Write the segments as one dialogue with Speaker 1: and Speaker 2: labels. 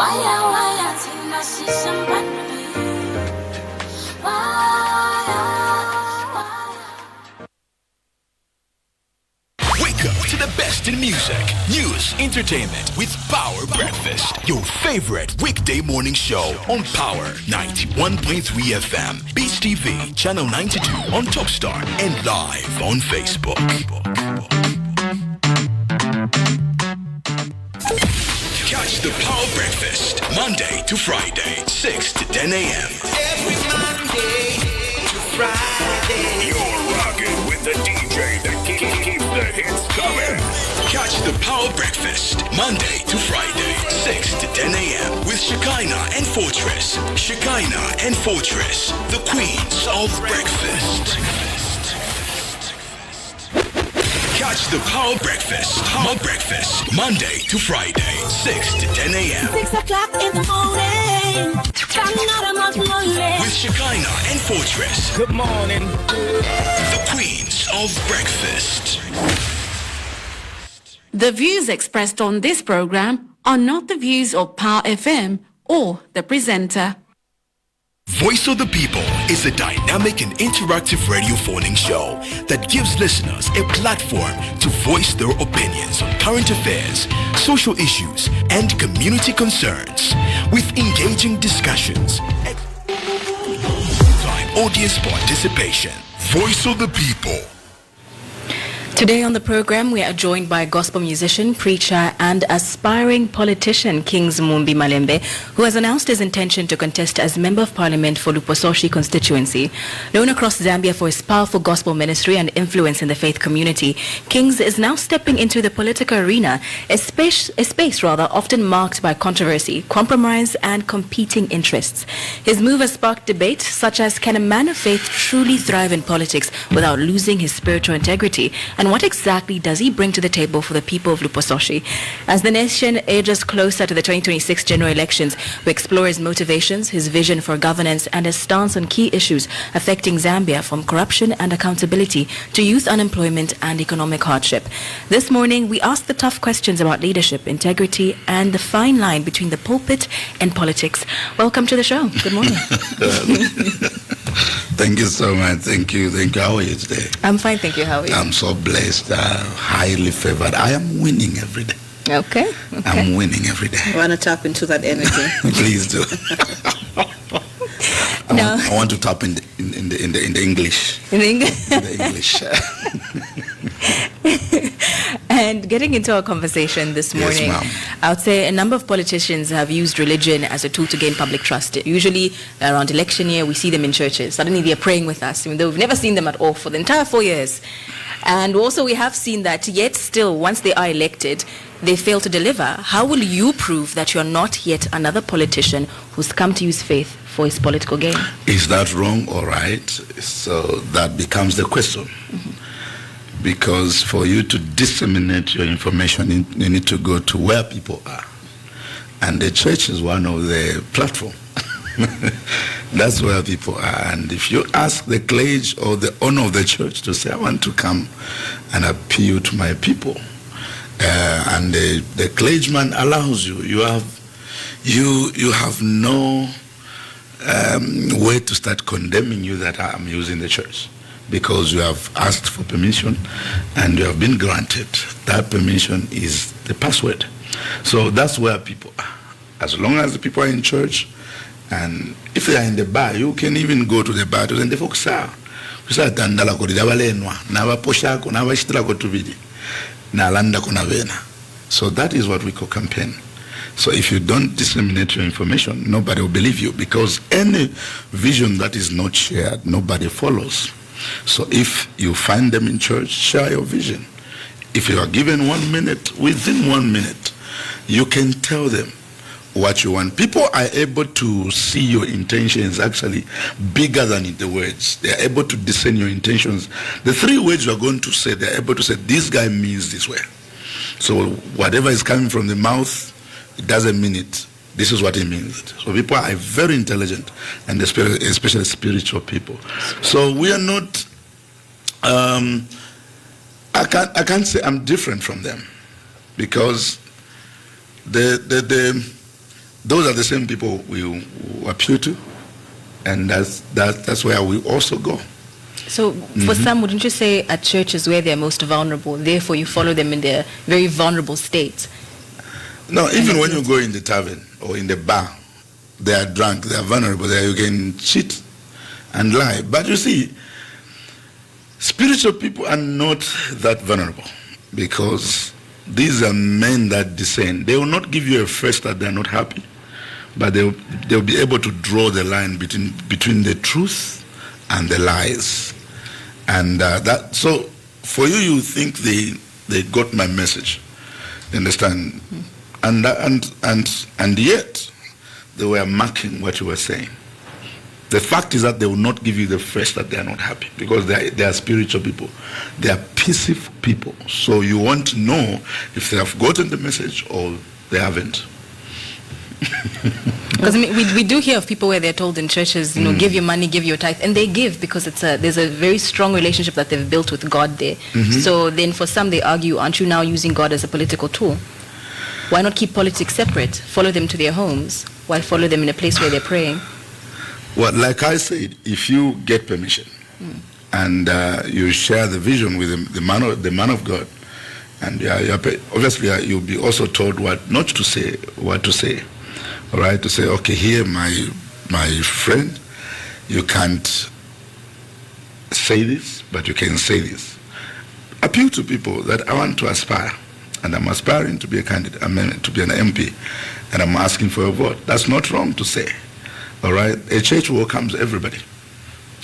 Speaker 1: Wake up to the best in music, news, entertainment with Power Breakfast, your favorite weekday morning show on Power 91.3 FM, Dstv, Channel 92 on Topstar, and live on Facebook. Catch the Power Breakfast, Monday to Friday, 6 to 10 a.m.
Speaker 2: Every Monday to Friday.
Speaker 1: You're rocking with the DJ that keeps the hits coming. Catch the Power Breakfast, Monday to Friday, 6 to 10 a.m. with Shekinah and Fortrace. Shekinah and Fortrace, the queens of breakfast. Catch the Power Breakfast, Monday to Friday, 6 to 10 a.m.
Speaker 3: 6 o'clock in the morning.
Speaker 1: With Shekinah and Fortrace.
Speaker 2: Good morning.
Speaker 1: The queens of breakfast.
Speaker 4: The views expressed on this program are not the views of Power FM or the presenter.
Speaker 1: Voice of the People is a dynamic and interactive radio phoning show that gives listeners a platform to voice their opinions on current affairs, social issues, and community concerns with engaging discussions and time audience participation. Voice of the People.
Speaker 5: Today on the program, we are joined by gospel musician, preacher, and aspiring politician Kings Mumbi Malembe, who has announced his intention to contest as Member of Parliament for Lupososhi constituency. Known across Zambia for his powerful gospel ministry and influence in the faith community, Kings is now stepping into the political arena, a space often marked by controversy, compromise, and competing interests. His move has sparked debate, such as, can a man of faith truly thrive in politics without losing his spiritual integrity? And what exactly does he bring to the table for the people of Lupososhi? As the nation ages closer to the 2026 general elections, we explore his motivations, his vision for governance, and his stance on key issues affecting Zambia, from corruption and accountability to youth unemployment and economic hardship. This morning, we ask the tough questions about leadership, integrity, and the fine line between the pulpit and politics. Welcome to the show. Good morning.
Speaker 6: Thank you so much. Thank you. How are you today?
Speaker 5: I'm fine, thank you. How are you?
Speaker 6: I'm so blessed, highly favored. I am winning every day.
Speaker 5: Okay.
Speaker 6: I'm winning every day.
Speaker 7: I want to tap into that energy.
Speaker 6: Please do. I want to tap in the English.
Speaker 5: In English.
Speaker 6: In the English.
Speaker 5: And getting into our conversation this morning,
Speaker 6: Yes,
Speaker 5: I would say a number of politicians have used religion as a tool to gain public trust. Usually around election year, we see them in churches. Suddenly they're praying with us, even though we've never seen them at all for the entire 4 years. And also we have seen that yet still, once they are elected, they fail to deliver. How will you prove that you're not yet another politician who's come to use faith for his political gain?
Speaker 6: Is that wrong or right? So that becomes the question.
Speaker 5: Mm-hmm.
Speaker 6: Because for you to disseminate your information, you need to go to where people are. And the church is one of the platforms. That's where people are. And if you ask the clergy or the owner of the church to say, I want to come and appeal to my people, and the clergyman allows you, you have no way to start condemning you that I'm using the church, because you have asked for permission and you have been granted. That permission is the password. So that's where people are. As long as the people are in church, and if they are in the bar, you can even go to the bar to the folks. So that is what we call campaign. So if you don't disseminate your information, nobody will believe you, because any vision that is not shared, nobody follows. So if you find them in church, share your vision. If you are given 1 minute, within 1 minute, you can tell them what you want. People are able to see your intentions actually bigger than the words. They are able to discern your intentions. The 3 words you are going to say, they are able to say, this guy means this way. So whatever is coming from the mouth, it doesn't mean it. This is what it means. So people are very intelligent, and especially spiritual people. So we are not, I can't say I'm different from them, because the those are the same people we appeal to, and that's where we also go.
Speaker 5: So for some, wouldn't you say at churches where they're most vulnerable, therefore you follow them in their very vulnerable state?
Speaker 6: No, even when you go in the tavern or in the bar, they are drunk, they are vulnerable, there you can cheat and lie. But you see, spiritual people are not that vulnerable, because these are men that discern. They will not give you a face that they are not happy, but they'll be able to draw the line between the truth and the lies. And that, so for you think they got my message, you understand? And yet they were marking what you were saying. The fact is that they will not give you the face that they are not happy, because they are spiritual people. They are peaceful people. So you want to know if they have gotten the message or they haven't.
Speaker 5: Because we do hear of people where they're told in churches, give your money, give your tithe, and they give because there's a very strong relationship that they've built with God there. So then for some they argue, aren't you now using God as a political tool? Why not keep politics separate? Follow them to their homes. Why follow them in a place where they're praying?
Speaker 6: Well, like I said, if you get permission and you share the vision with the man of God, and obviously you'll be also told what not to say, what to say. All right, to say, okay, here, my friend, you can't say this, but you can say this. Appeal to people that I want to aspire, and I'm aspiring to be a candidate, to be an MP, and I'm asking for a vote. That's not wrong to say. All right, a church welcomes everybody.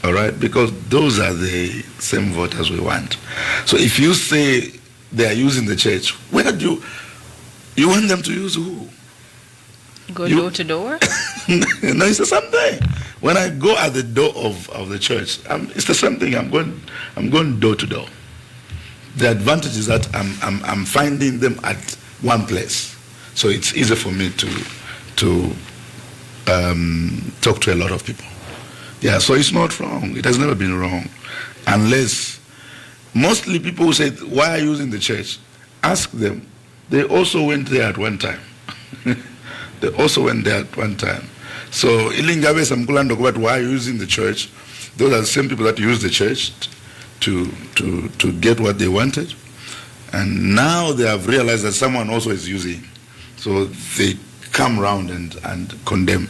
Speaker 6: All right, because those are the same voters we want. So if you say they are using the church, where do you want them to use who?
Speaker 5: Go door to door?
Speaker 6: No, it's the same thing. When I go at the door of the church, it's the same thing. I'm going door to door. The advantage is that I'm finding them at one place, so it's easy for me to talk to a lot of people. Yeah, so it's not wrong. It has never been wrong, unless mostly people who say, "Why are you using the church?" Ask them. They also went there at one time. They also went there at one time. So, Ilingabe Samkulando, about why are you using the church? Those are the same people that use the church to get what they wanted. And now they have realized that someone also is using. So they come around and condemn.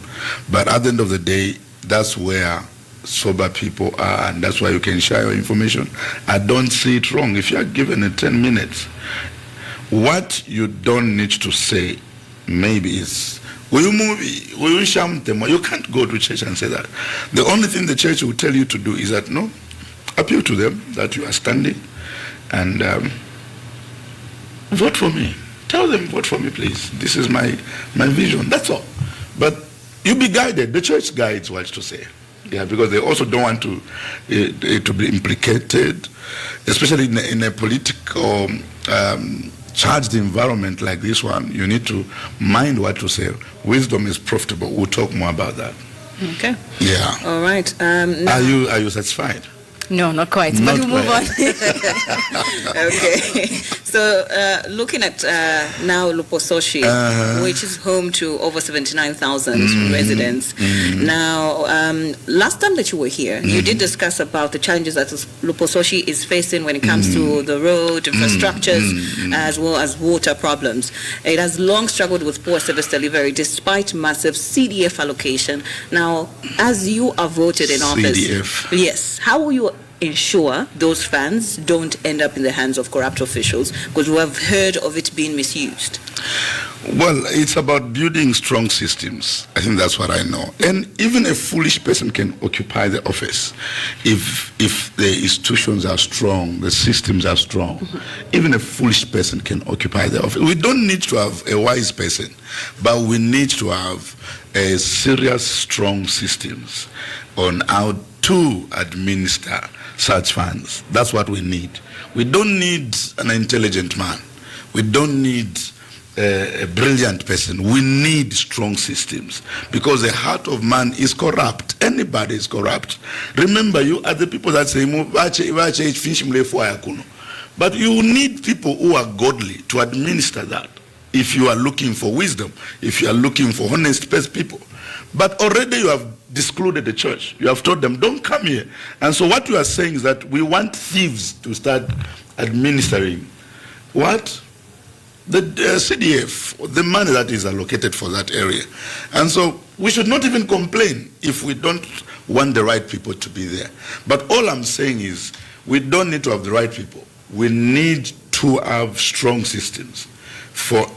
Speaker 6: But at the end of the day, that's where sober people are, and that's why you can share your information. I don't see it wrong. If you are given 10 minutes, what you don't need to say maybe is, you can't go to church and say that. The only thing the church will tell you to do is that, no, appeal to them that you are standing and vote for me. Tell them, vote for me, please. This is my vision. That's all. But you be guided. The church guides what to say. Yeah, because they also don't want to be implicated, especially in a political charged environment like this one. You need to mind what to say. Wisdom is profitable. We'll talk more about that.
Speaker 7: Okay.
Speaker 6: Yeah.
Speaker 7: All right. Now,
Speaker 6: are you satisfied?
Speaker 5: No, not quite.
Speaker 6: Not
Speaker 5: But we'll move on.
Speaker 7: Okay. So looking at now Lupososhi, which is home to over 79,000 residents. Now, last time that you were here, you did discuss about the challenges that Lupososhi is facing when it comes to the road, infrastructures, as well as water problems. It has long struggled with poor service delivery despite massive CDF allocation. Now, as you are voted in office,
Speaker 6: CDF.
Speaker 7: yes, how will you ensure those funds don't end up in the hands of corrupt officials? Because we have heard of it being misused.
Speaker 6: Well, it's about building strong systems. I think that's what I know. And even a foolish person can occupy the office if the institutions are strong, the systems are strong. Even a foolish person can occupy the office. We don't need to have a wise person, but we need to have a serious, strong systems on how to administer such funds. That's what we need. We don't need an intelligent man. We don't need a brilliant person. We need strong systems, because the heart of man is corrupt. Anybody is corrupt. Remember, you are the people that say, but you need people who are godly to administer that. if you are looking for wisdom, if you are looking for honest people. But already you have discluded the church. You have told them, don't come here. And so what you are saying is that we want thieves to start administering what? The CDF, the money that is allocated for that area. And so we should not even complain if we don't want the right people to be there. But all I'm saying is we don't need to have the right people. We need to have strong systems. For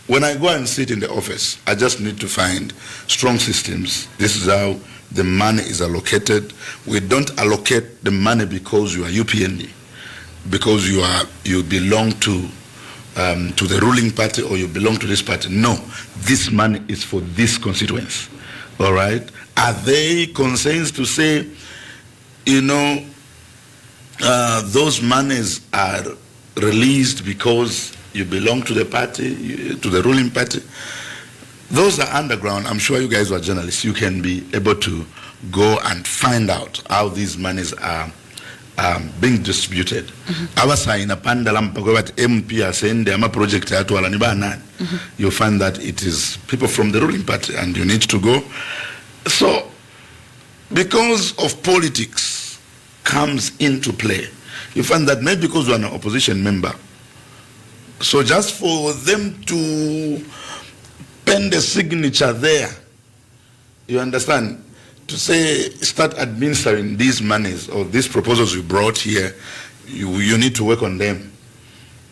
Speaker 6: when I go and sit in the office, I just need to find strong systems. This is how the money is allocated. We don't allocate the money because you are UPND, because you belong to the ruling party or you belong to this party. No, this money is for this constituency. All right? Are they concerned to say, those monies are released because you belong to the party, to the ruling party? Those are underground. I'm sure you guys are journalists. You can be able to go and find out how these monies are being distributed. Abasaina pandala mpako bat MP asende ama project atwala ni banani. You find that it is people from the ruling party and you need to go. So because of politics comes into play, you find that maybe because you are an opposition member, so just for them to pen the signature there, you understand, to say start administering these monies or these proposals you brought here, you need to work on them.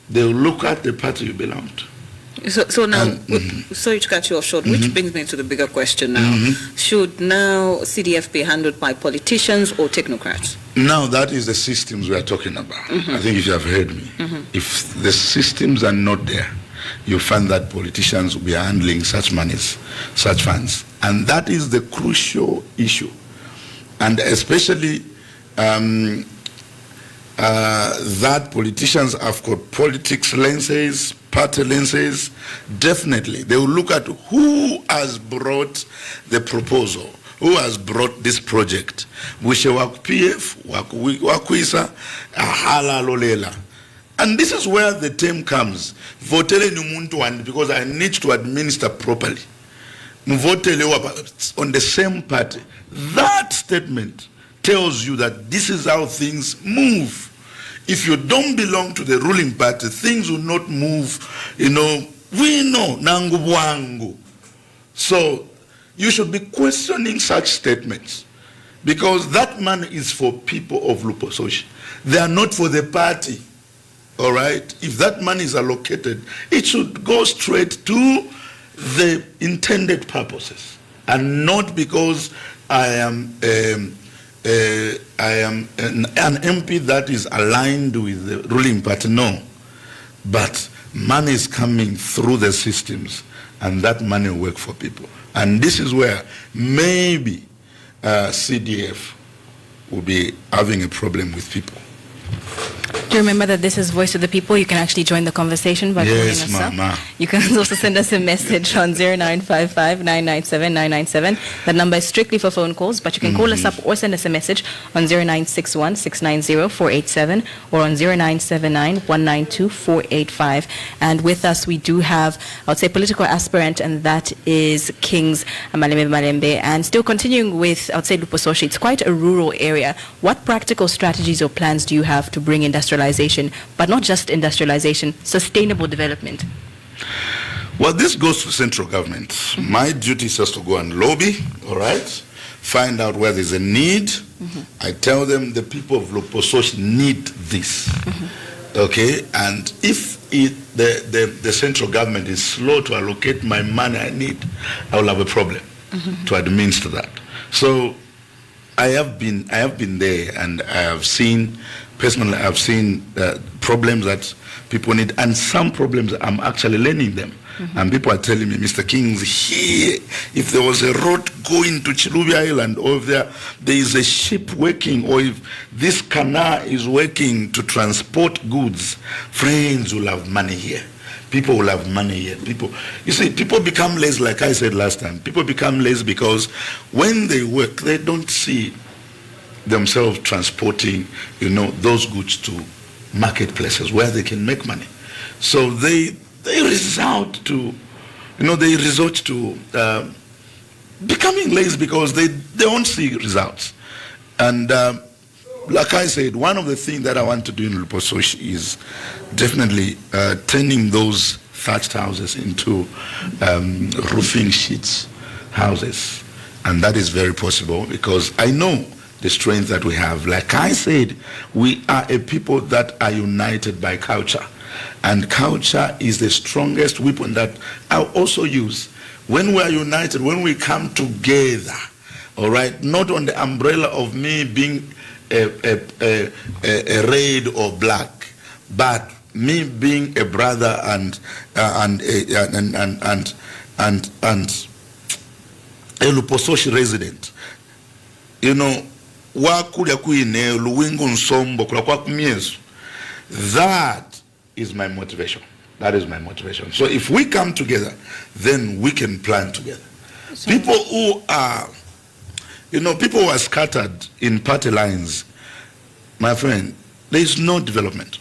Speaker 6: They'll look at the party you belong to.
Speaker 7: So now, sorry to cut you off short, which brings me to the bigger question now. Should now CDF be handled by politicians or technocrats?
Speaker 6: Now that is the systems we are talking about. I think if you have heard me, if the systems are not there, you find that politicians will be handling such monies, such funds. And that is the crucial issue. And especially that politicians have got politics lenses, party lenses. Definitely, they will look at who has brought the proposal, who has brought this project. Wishe waku PF, wakuisa, ahala lolela. And this is where the term comes. Votele numuntu and because I need to administer properly. Mvotele on the same party. That statement tells you that this is how things move. If you don't belong to the ruling party, things will not move. We know, nangu bwangu. So you should be questioning such statements because that money is for people of Lupososhi. They are not for the party. All right? If that money is allocated, it should go straight to the intended purposes and not because I am an MP that is aligned with the ruling party. No. But money is coming through the systems and that money will work for people. And this is where maybe CDF will be having a problem with people.
Speaker 5: Do you remember that this is Voice of the People? You can actually join the conversation by calling us up. You can also send us a message on 0955-997-997. That number is strictly for phone calls, but you can call us up or send us a message on 0961-690-487 or on 0979-192-485. And with us, we do have, I would say, political aspirant, and that is Kings Malembe. And still continuing with, I would say, Lupososhi, it's quite a rural area. What practical strategies or plans do you have to bring industrialization, but not just industrialization, sustainable development?
Speaker 6: Well, this goes to central government. My duty is just to go and lobby, all right? Find out where there's a need. I tell them the people of Lupososhi need this, okay? And if the central government is slow to allocate my money I need, I will have a problem to administer that. So I have been there, and I have seen, personally, I've seen problems that people need, and some problems I'm actually learning them. And people are telling me, Mr. Kings, here, if there was a road going to Chilubi Island, or if there is a ship working, or if this canal is working to transport goods, friends will have money here. People will have money here. You see, people become lazy, like I said last time. People become lazy because when they work, they don't see themselves transporting, those goods to marketplaces where they can make money. So they they resort to becoming lazy because they don't see results. And like I said, one of the things that I want to do in Lupososhi is definitely turning those thatched houses into roofing sheets houses. And that is very possible because I know the strength that we have. Like I said, we are a people that are united by culture. And culture is the strongest weapon that I also use. When we are united, when we come together, all right, not on the umbrella of me being a red or black, but me being a brother and a Lupososhi resident. You know, that is my motivation. That is my motivation. So if we come together, then we can plan together. People who are, people who are scattered in party lines, my friend, there is no development.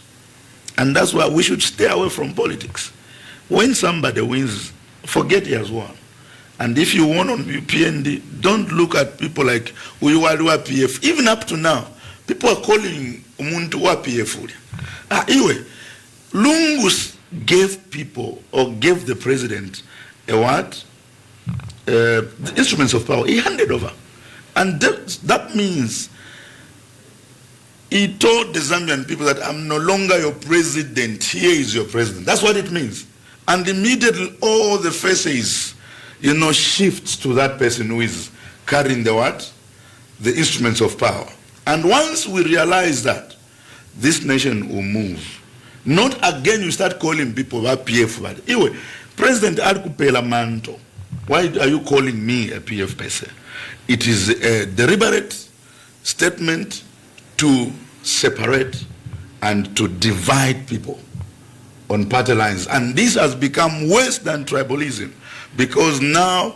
Speaker 6: And that's why we should stay away from politics. When somebody wins, forget he has won. And if you won on PND, don't look at people like Uyuwadua PF. Even up to now, people are calling Umuntu wa PF. Anyway, Lungus gave people or gave the president the instruments of power. He handed over. And that means he told the Zambian people that I'm no longer your president, here is your president. That's what it means. And immediately all the faces, shifts to that person who is carrying the instruments of power. And once we realize that, this nation will move. Not again you start calling people PF. But anyway, President Arkupela Manto, why are you calling me a PF person? It is a deliberate statement to separate and to divide people on party lines. And this has become worse than tribalism because now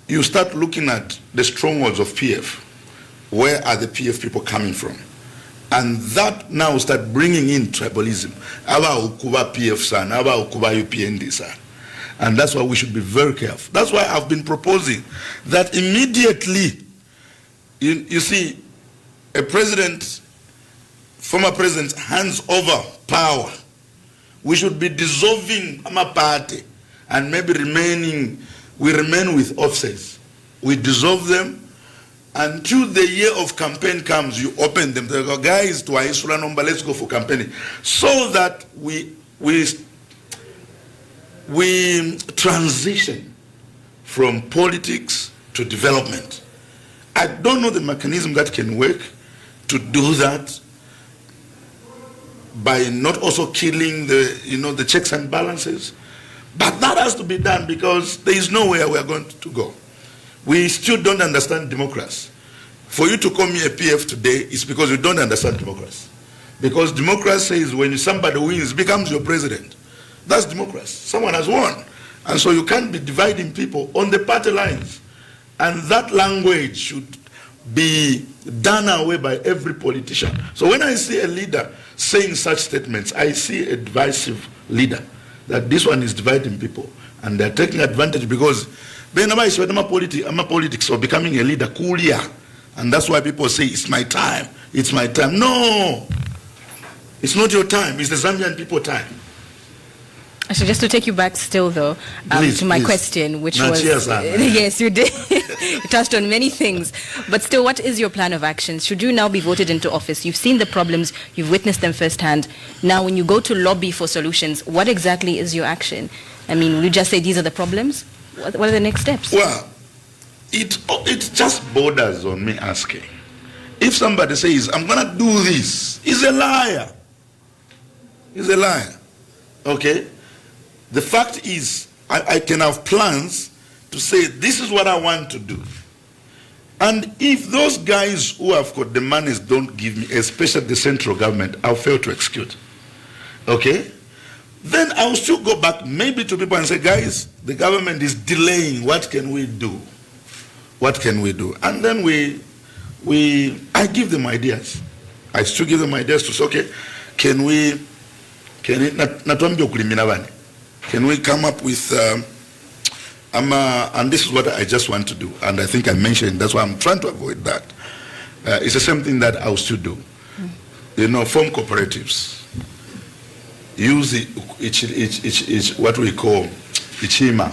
Speaker 6: you start looking at the strongholds of PF. Where are the PF people coming from? And that now start bringing in tribalism. Aba ukuba PF san, aba ukuba UPND san. And that's why we should be very careful. That's why I've been proposing that immediately, you see, a president, former president, hands over power. We should be dissolving our party and maybe we remain with officers. We dissolve them until the year of campaign comes, you open them. They go, guys, to Aisula number, let's go for campaigning. So that we transition from politics to development. I don't know the mechanism that can work to do that by not also killing the checks and balances. But that has to be done because there is nowhere we are going to go. We still don't understand democracy. For you to call me a PF today is because you don't understand democracy. Because democracy is when somebody wins, becomes your president. That's democracy. Someone has won. And so you can't be dividing people on the party lines. And that language should be done away by every politician. So when I see a leader saying such statements, I see a divisive leader. That this one is dividing people. And they're taking advantage because I'm a politics or becoming a leader, cooler. And that's why people say, it's my time. It's my time. No. It's not your time. It's the Zambian people time.
Speaker 5: So just to take you back still, though, to my question, which was... Yes, you did. You touched on many things. But still, what is your plan of action? Should you now be voted into office? You've seen the problems. You've witnessed them firsthand. Now, when you go to lobby for solutions, what exactly is your action? I mean, will you just say these are the problems? What are the next steps?
Speaker 6: Well, it just borders on me asking. If somebody says, I'm going to do this, he's a liar. He's a liar. Okay? The fact is, I can have plans to say, this is what I want to do. And if those guys who have got the monies don't give me, especially the central government, I'll fail to execute. Okay? Then I'll still go back maybe to people and say, guys, the government is delaying. What can we do? What can we do? And then I give them ideas. I still give them ideas to say, okay, can we Can we come up with, and this is what I just want to do, and I think I mentioned, that's why I'm trying to avoid that. It's the same thing that I used to do. Form cooperatives. Use it's what we call ichima.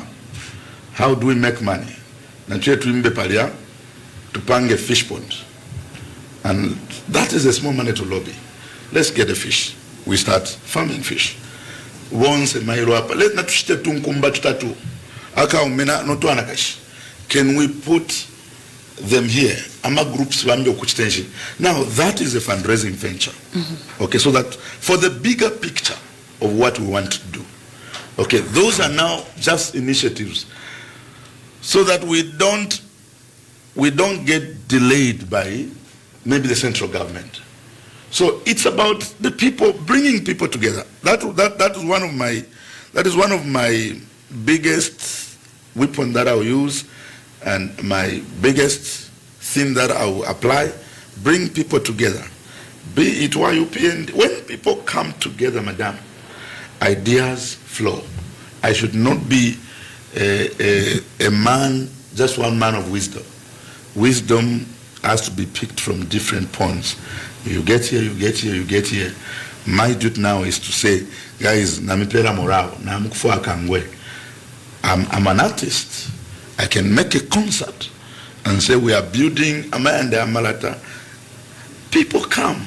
Speaker 6: How do we make money? Nanchwe tuimbe palia, tupange fish pond. And that is a small money to lobby. Let's get the fish. We start farming fish. Once a mile up, let not tunkumba tutatu. Aka umena noto anakash. Can we put them here? Ama groups wambe kuchitenji. Now that is a fundraising venture. Okay, so that for the bigger picture of what we want to do. Okay, those are now just initiatives, so that we don't get delayed by maybe the central government. So it's about the people, bringing people together. That is one of my biggest weapon that I'll use, and my biggest thing that I will apply. Bring people together. Be it YUP, and when people come together, madam, ideas flow. I should not be a man, just one man of wisdom. Wisdom has to be picked from different points. You get here, you get here, you get here. My duty now is to say, guys, namipera morao, namukufua kangwe. I'm an artist. I can make a concert and say we are building Amanda Amalata. People come.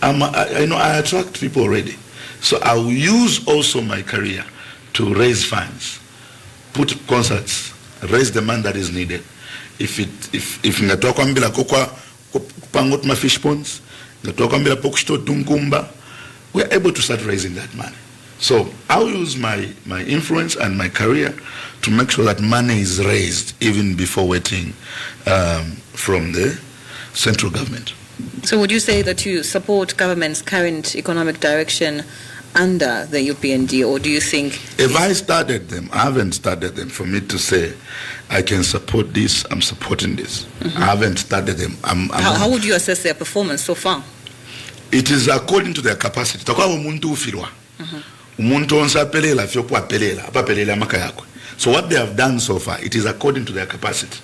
Speaker 6: I attract people already. So I will use also my career to raise funds, put concerts, raise the money that is needed. If ngatoka mbila kokwa kupangot ma fish ponds, ngatoka mbila pokshto tunkumba, we are able to start raising that money. So I'll use my influence and my career to make sure that money is raised even before waiting from the central government.
Speaker 7: So would you say that you support government's current economic direction under the UPND, or do you think...
Speaker 6: If I started them, I haven't started them for me to say, I can support this, I'm supporting this. I haven't started them.
Speaker 7: How would you assess their performance so far?
Speaker 6: It is according to their capacity. So what they have done so far, it is according to their capacity.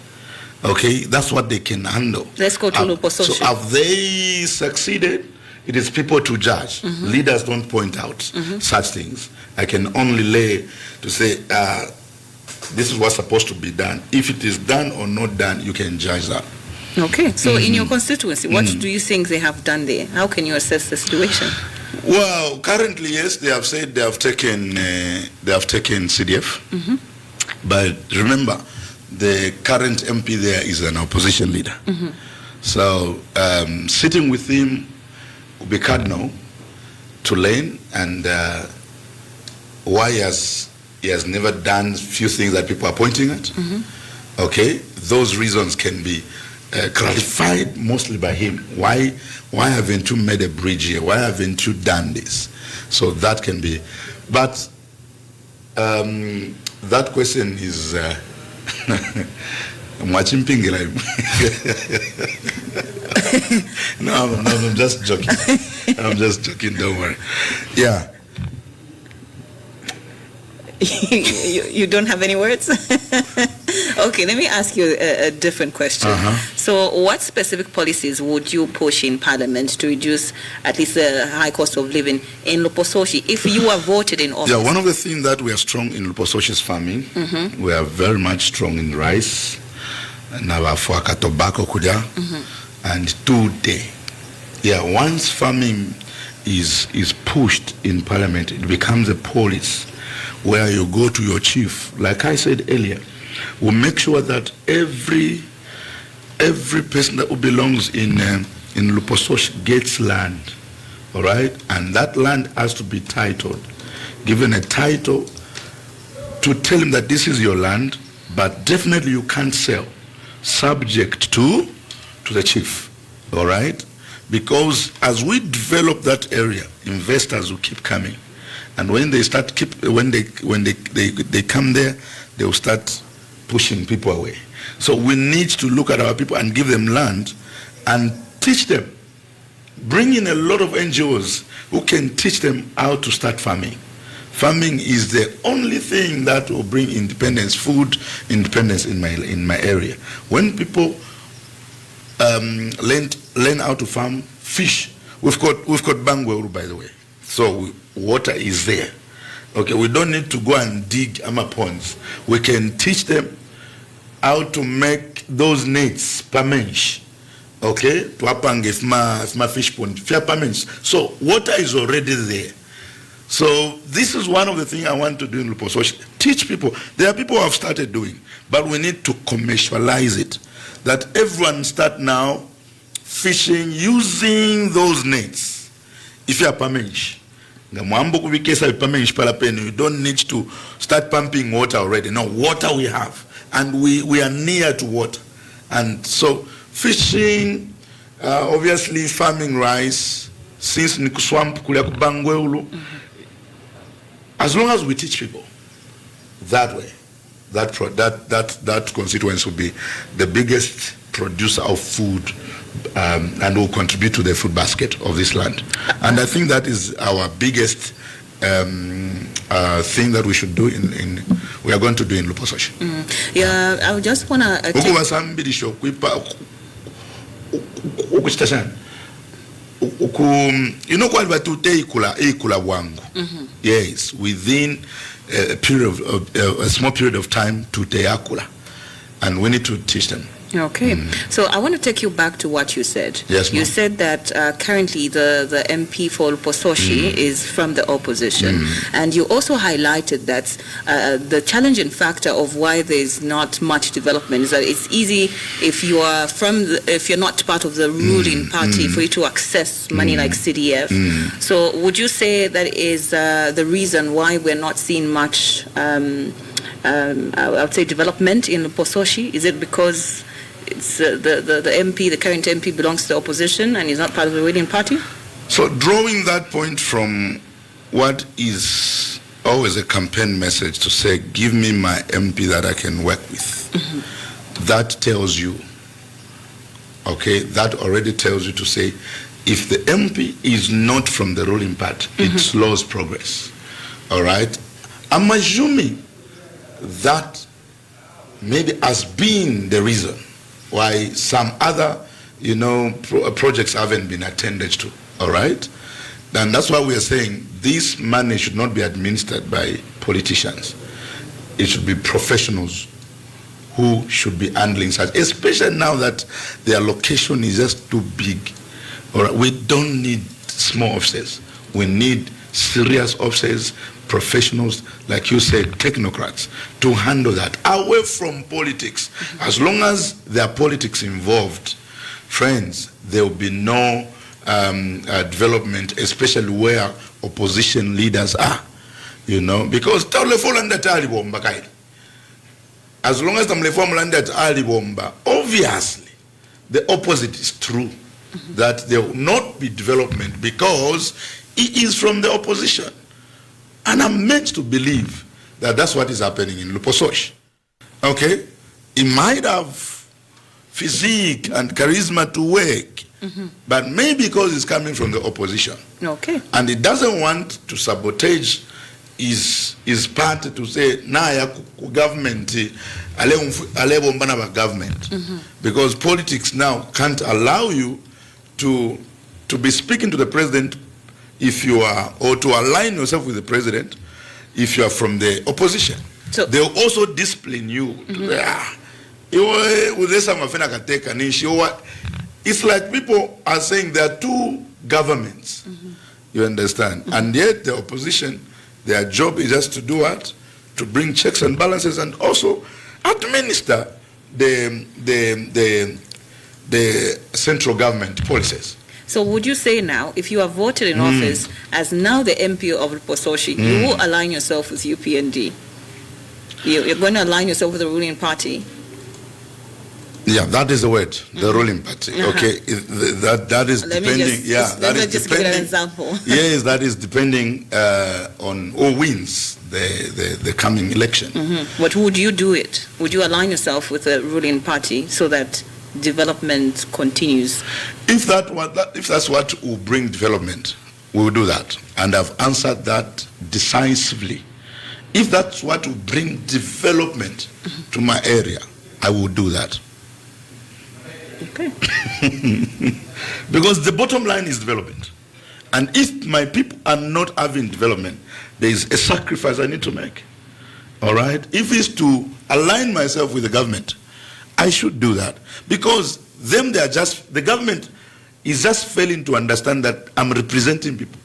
Speaker 6: Okay, that's what they can handle.
Speaker 7: Let's go to Lupososhi.
Speaker 6: So have they succeeded? It is people to judge. Leaders don't point out such things. I can only lay to say, this is what's supposed to be done. If it is done or not done, you can judge that.
Speaker 7: Okay, so in your constituency, what do you think they have done there? How can you assess the situation?
Speaker 6: Well, currently, yes, they have said they have taken CDF. But remember, the current MP there is an opposition leader. So sitting with him will be cardinal to learn, and why he has never done few things that people are pointing at. Okay, those reasons can be clarified mostly by him. Why haven't you made a bridge here? Why haven't you done this? So that can be, but that question is I'm watching Pingila. No, I'm just joking. I'm just joking, don't worry. Yeah.
Speaker 7: You don't have any words? Okay, let me ask you a different question. So what specific policies would you push in Parliament to reduce at least the high cost of living in Lupososhi if you are voted in office?
Speaker 6: Yeah, one of the things that we are strong in Lupososhi is farming. We are very much strong in rice, and our fuaka tobacco kuda, and today. Yeah, once farming is pushed in Parliament, it becomes a policy where you go to your chief. Like I said earlier, we'll make sure that every person that belongs in Lupososhi gets land, all right? And that land has to be titled, given a title to tell him that this is your land, but definitely you can't sell, subject to the chief, all right? Because as we develop that area, investors will keep coming. And when they when they come there, they will start pushing people away. So we need to look at our people and give them land and teach them bring in a lot of NGOs who can teach them how to start farming. Farming is the only thing that will bring independence, food independence in my area. When people learn how to farm fish, we've got Bangweru, by the way. So water is there. Okay, we don't need to go and dig ponds. We can teach them how to make those nets permanent. Okay, to apang if my fish pond, fair permanent. So water is already there. So this is one of the things I want to do in Lupo. So teach people. There are people who have started doing, but we need to commercialize it. That everyone start now fishing using those nets. If you are permanent. You don't need to start pumping water already. No, water we have. And we are near to water. And so fishing, obviously farming rice, since Nikuswamp, Bangweulu, as long as we teach people that way, that constituency will be the biggest producer of food and will contribute to the food basket of this land. And I think that is our biggest thing that we should do we are going to do in Lupososhi.
Speaker 7: Yeah, I just want to
Speaker 6: yes, within a small period of time to teakula, and we need to teach them.
Speaker 7: Okay, so I want to take you back to what you said.
Speaker 6: Yes, ma'am.
Speaker 7: You said that currently the MP for Lupososhi is from the opposition, and you also highlighted that the challenging factor of why there's not much development is that it's easy if you are if you're not part of the ruling party for you to access money like CDF. So would you say that is the reason why we're not seeing much, I would say, development in Lupososhi? Is it because it's the MP, the current MP, belongs to the opposition and is not part of the ruling party?
Speaker 6: So drawing that point from what is always a campaign message to say, give me my MP that I can work with, that tells you, okay, that already tells you to say, if the MP is not from the ruling party, it slows progress. All right? I'm assuming that maybe has been the reason why some other, projects haven't been attended to, all right? And that's why we are saying this money should not be administered by politicians. It should be professionals who should be handling such, especially now that their location is just too big. All right? We don't need small offices. We need serious offices, professionals, like you said, technocrats, to handle that, away from politics. As long as there are politics involved, friends, there will be no development, especially where opposition leaders are, because as long as obviously the opposite is true, that there will not be development because it is from the opposition. And I'm meant to believe that that's what is happening in Lupososhi. Okay? It might have physique and charisma to work, but maybe because it's coming from the opposition.
Speaker 7: Okay.
Speaker 6: And it doesn't want to sabotage his party to say, nah, government, government. Because politics now can't allow you to be speaking to the president if you are, or to align yourself with the president if you are from the opposition. So they'll also discipline you. It's like people are saying there are two governments. You understand? And yet the opposition, their job is just to do what? To bring checks and balances and also administer the central government policies.
Speaker 7: So would you say now, if you are voted in office as now the MP of Lupososhi, you will align yourself with UPND? You're going to align yourself with the ruling party?
Speaker 6: Yeah, that is the word, the ruling party. Okay, that is depending.
Speaker 7: Let me just give an example.
Speaker 6: Yes, that is depending on who wins the coming election.
Speaker 7: But would you do it? Would you align yourself with the ruling party so that development continues?
Speaker 6: If that's what will bring development, we will do that. And I've answered that decisively. If that's what will bring development to my area, I will do that.
Speaker 7: Okay.
Speaker 6: Because the bottom line is development. And if my people are not having development, there is a sacrifice I need to make. All right? If it's to align myself with the government, I should do that. Because the government is just failing to understand that I'm representing people.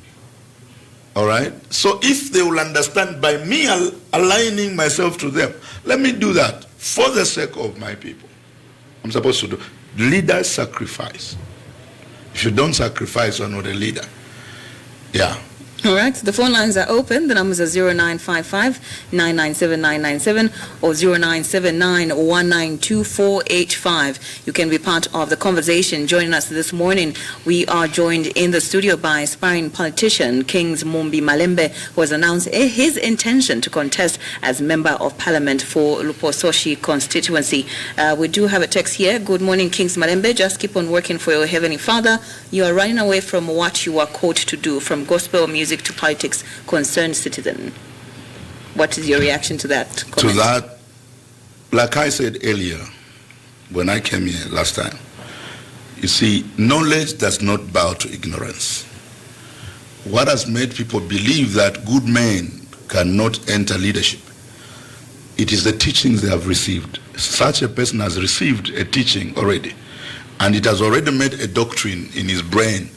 Speaker 6: All right? So if they will understand by me aligning myself to them, let me do that for the sake of my people. I'm supposed to do. Leaders sacrifice. If you don't sacrifice, you're not a leader. Yeah.
Speaker 7: All right. The phone lines are open. The numbers are 0955-997-997 or 0979-192-485. You can be part of the conversation. Joining us this morning, we are joined in the studio by aspiring politician Kings Mumbi Malembe, who has announced his intention to contest as Member of Parliament for Lupososhi constituency. We do have a text here. Good morning, Kings Malembe. Just keep on working for your Heavenly Father. You are running away from what you are called to do, from gospel music to politics. Concerned citizen. What is your reaction to that comment?
Speaker 6: To that, like I said earlier, when I came here last time, you see, knowledge does not bow to ignorance. What has made people believe that good men cannot enter leadership? It is the teachings they have received. Such a person has received a teaching already, and it has already made a doctrine in his brain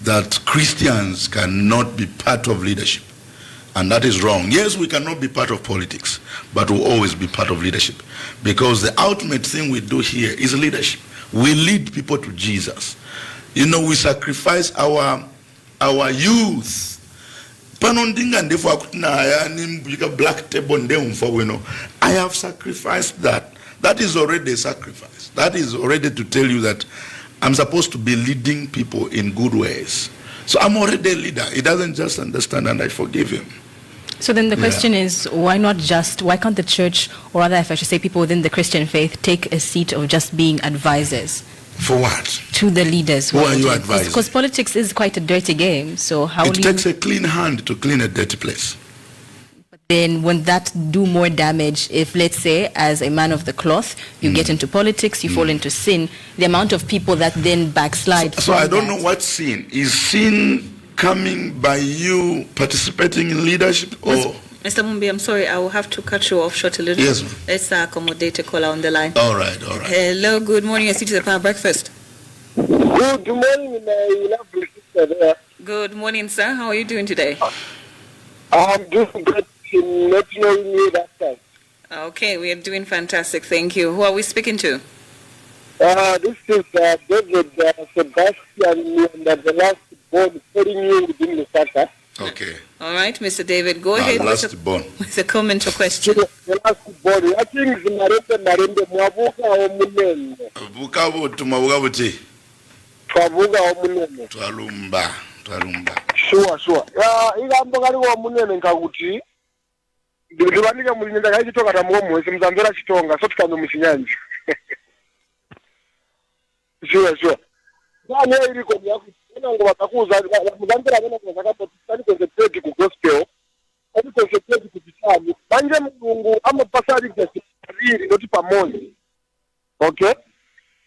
Speaker 6: that Christians cannot be part of leadership. And that is wrong. Yes, we cannot be part of politics, but we'll always be part of leadership. Because the ultimate thing we do here is leadership. We lead people to Jesus. You know, we sacrifice our youth. Black table, I have sacrificed that. That is already a sacrifice. That is already to tell you that I'm supposed to be leading people in good ways. So I'm already a leader. He doesn't just understand, and I forgive him.
Speaker 5: So then the question is, why can't the church, or rather if I should say people within the Christian faith, take a seat of just being advisors?
Speaker 6: For what?
Speaker 5: To the leaders.
Speaker 6: Who are you advising?
Speaker 5: Because politics is quite a dirty game. So how
Speaker 6: it takes a clean hand to clean a dirty place.
Speaker 5: Then won't that do more damage if, let's say, as a man of the cloth, you get into politics, you fall into sin, the amount of people that then backslide?
Speaker 6: So I don't know what sin. Is sin coming by you participating in leadership? Or?
Speaker 7: Mr. Mumbi, I'm sorry, I will have to cut you off short a little.
Speaker 6: Yes, ma'am.
Speaker 7: Let's accommodate a caller on the line.
Speaker 6: All right.
Speaker 7: Hello, good morning. I see to the Power Breakfast.
Speaker 8: Good morning, my lovely sister there.
Speaker 7: Good morning, sir. How are you doing today?
Speaker 8: I'm doing good. Not knowing you that time.
Speaker 7: Okay, we are doing fantastic. Thank you. Who are we speaking to?
Speaker 8: This is David Sebastian, and the last born putting you within the Saka.
Speaker 6: Okay.
Speaker 7: All right, Mr. David, go ahead with a comment or question.
Speaker 8: The last born. I think Malembe Mwabuka or Munene.
Speaker 6: Bukabo Tumawabuti.
Speaker 8: Twabuga or Munene.
Speaker 6: Twalumba.
Speaker 8: Sure. Igambogari wa Munene nkaguti. Ndibanika mulinda kachitoka tamuomo simzambira chitonga so tikano mushinyanje. Sure. Ndane iriko nyakuti ngo batakuza muzambira abana kwazakapo tsani concentrate ku gospel. Ari concentrate ku bitani. Manje Mulungu amapasari kwasiri noti pamozi. Okay?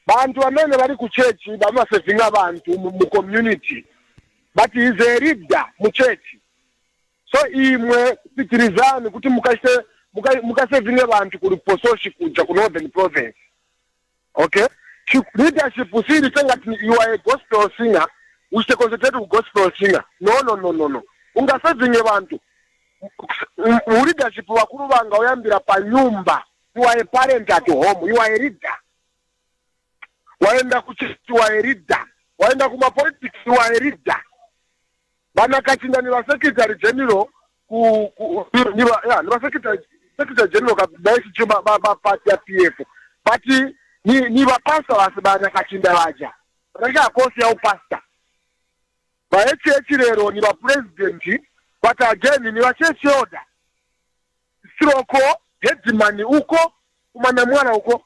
Speaker 8: Bantu amene bali ku church bamasevinga abantu mu community. But he is a leader mu church. So imwe pitirizani kuti mukase vinge bantu kuri pososhi kuja ku Northern Province. Okay? Leadership usiri senga you are a gospel singer, we should concentrate on gospel singer. No. Ungase vinge bantu. Leadership wakuru banga oyambira pa nyumba. You are a parent at home, you are a leader. Waenda kuchurch, you are a leader. Waenda kuma politics, you are a leader. Bana kachinda ni secretary general ni secretary general ka baisi chuma ba party ya PF. But ni ba pastor asibana kachinda waja. Bana kosi ya pastor. Ba lero ni ba president, but again ni wa church order. Siroko headman uko kumana mwana uko.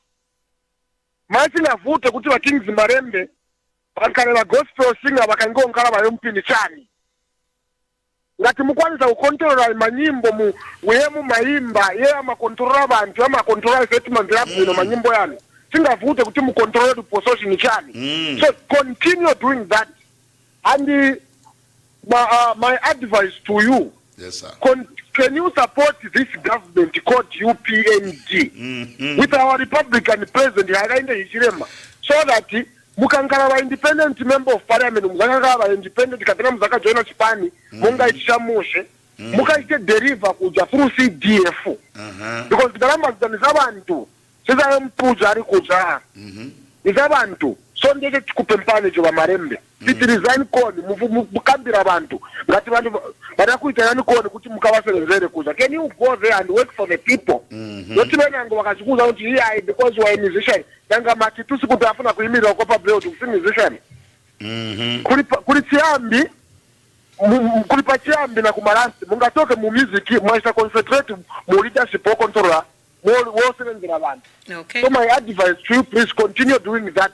Speaker 8: Machina vute kuti wa Kings Malembe vakanela gospel singer vakangongala vayompini chani. Ngati mukwanisa kukontrola manyimbo mu maimba ye amakontrola vantu amakontrola statement yabwino manyimbo yanu. Singavute kuti mukontrola the chani. So continue doing that. And my advice to you,
Speaker 6: yes, sir.
Speaker 8: Can you support this government called UPND with our Republican president so that mukangala independent member of parliament, mukangala independent kapena muzaka joina chipani, munga ichamushe, muka ite deriva kuja through CDF. Because galamba zanizabantu, siza mpuja ari kuja. Nizabantu, so ndeke kupempane joba Malembe. It resign koni, mukambira bantu. Ngati bantu, badakuita yani koni kuti mukawasenzere kuja. Can you go there and work for the people? Not when wakachikuza uti here because you are a musician. Yanga matitusi kutafuna kuimira ukopa bleo to musician. Kulipa chiambi na kumaransi. Mungatoke mu music, mwaisa concentrate mu leadership or controller.
Speaker 7: Okay.
Speaker 8: So my advice to you, please continue doing that.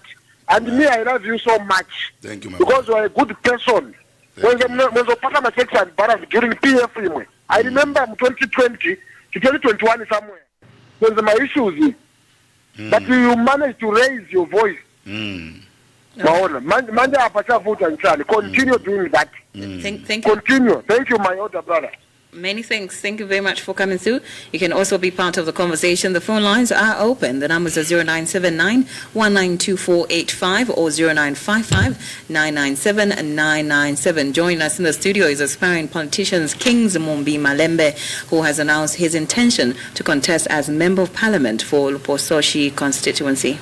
Speaker 8: And me, I love you so much.
Speaker 6: Thank you, my
Speaker 8: because you are a good person. When the partner section during PF, I remember 2020 to 2021 somewhere. When my issues, but you managed to raise your voice. Continue doing that.
Speaker 7: Thank you.
Speaker 8: Continue. Thank you, my older brother.
Speaker 7: Many thanks. Thank you very much for coming through. You can also be part of the conversation. The phone lines are open. The numbers are 0979 192485 or 0955 997 997. Joining us in the studio is aspiring politician Kings Mumbi Malembe, who has announced his intention to contest as Member of Parliament for Lupososhi constituency.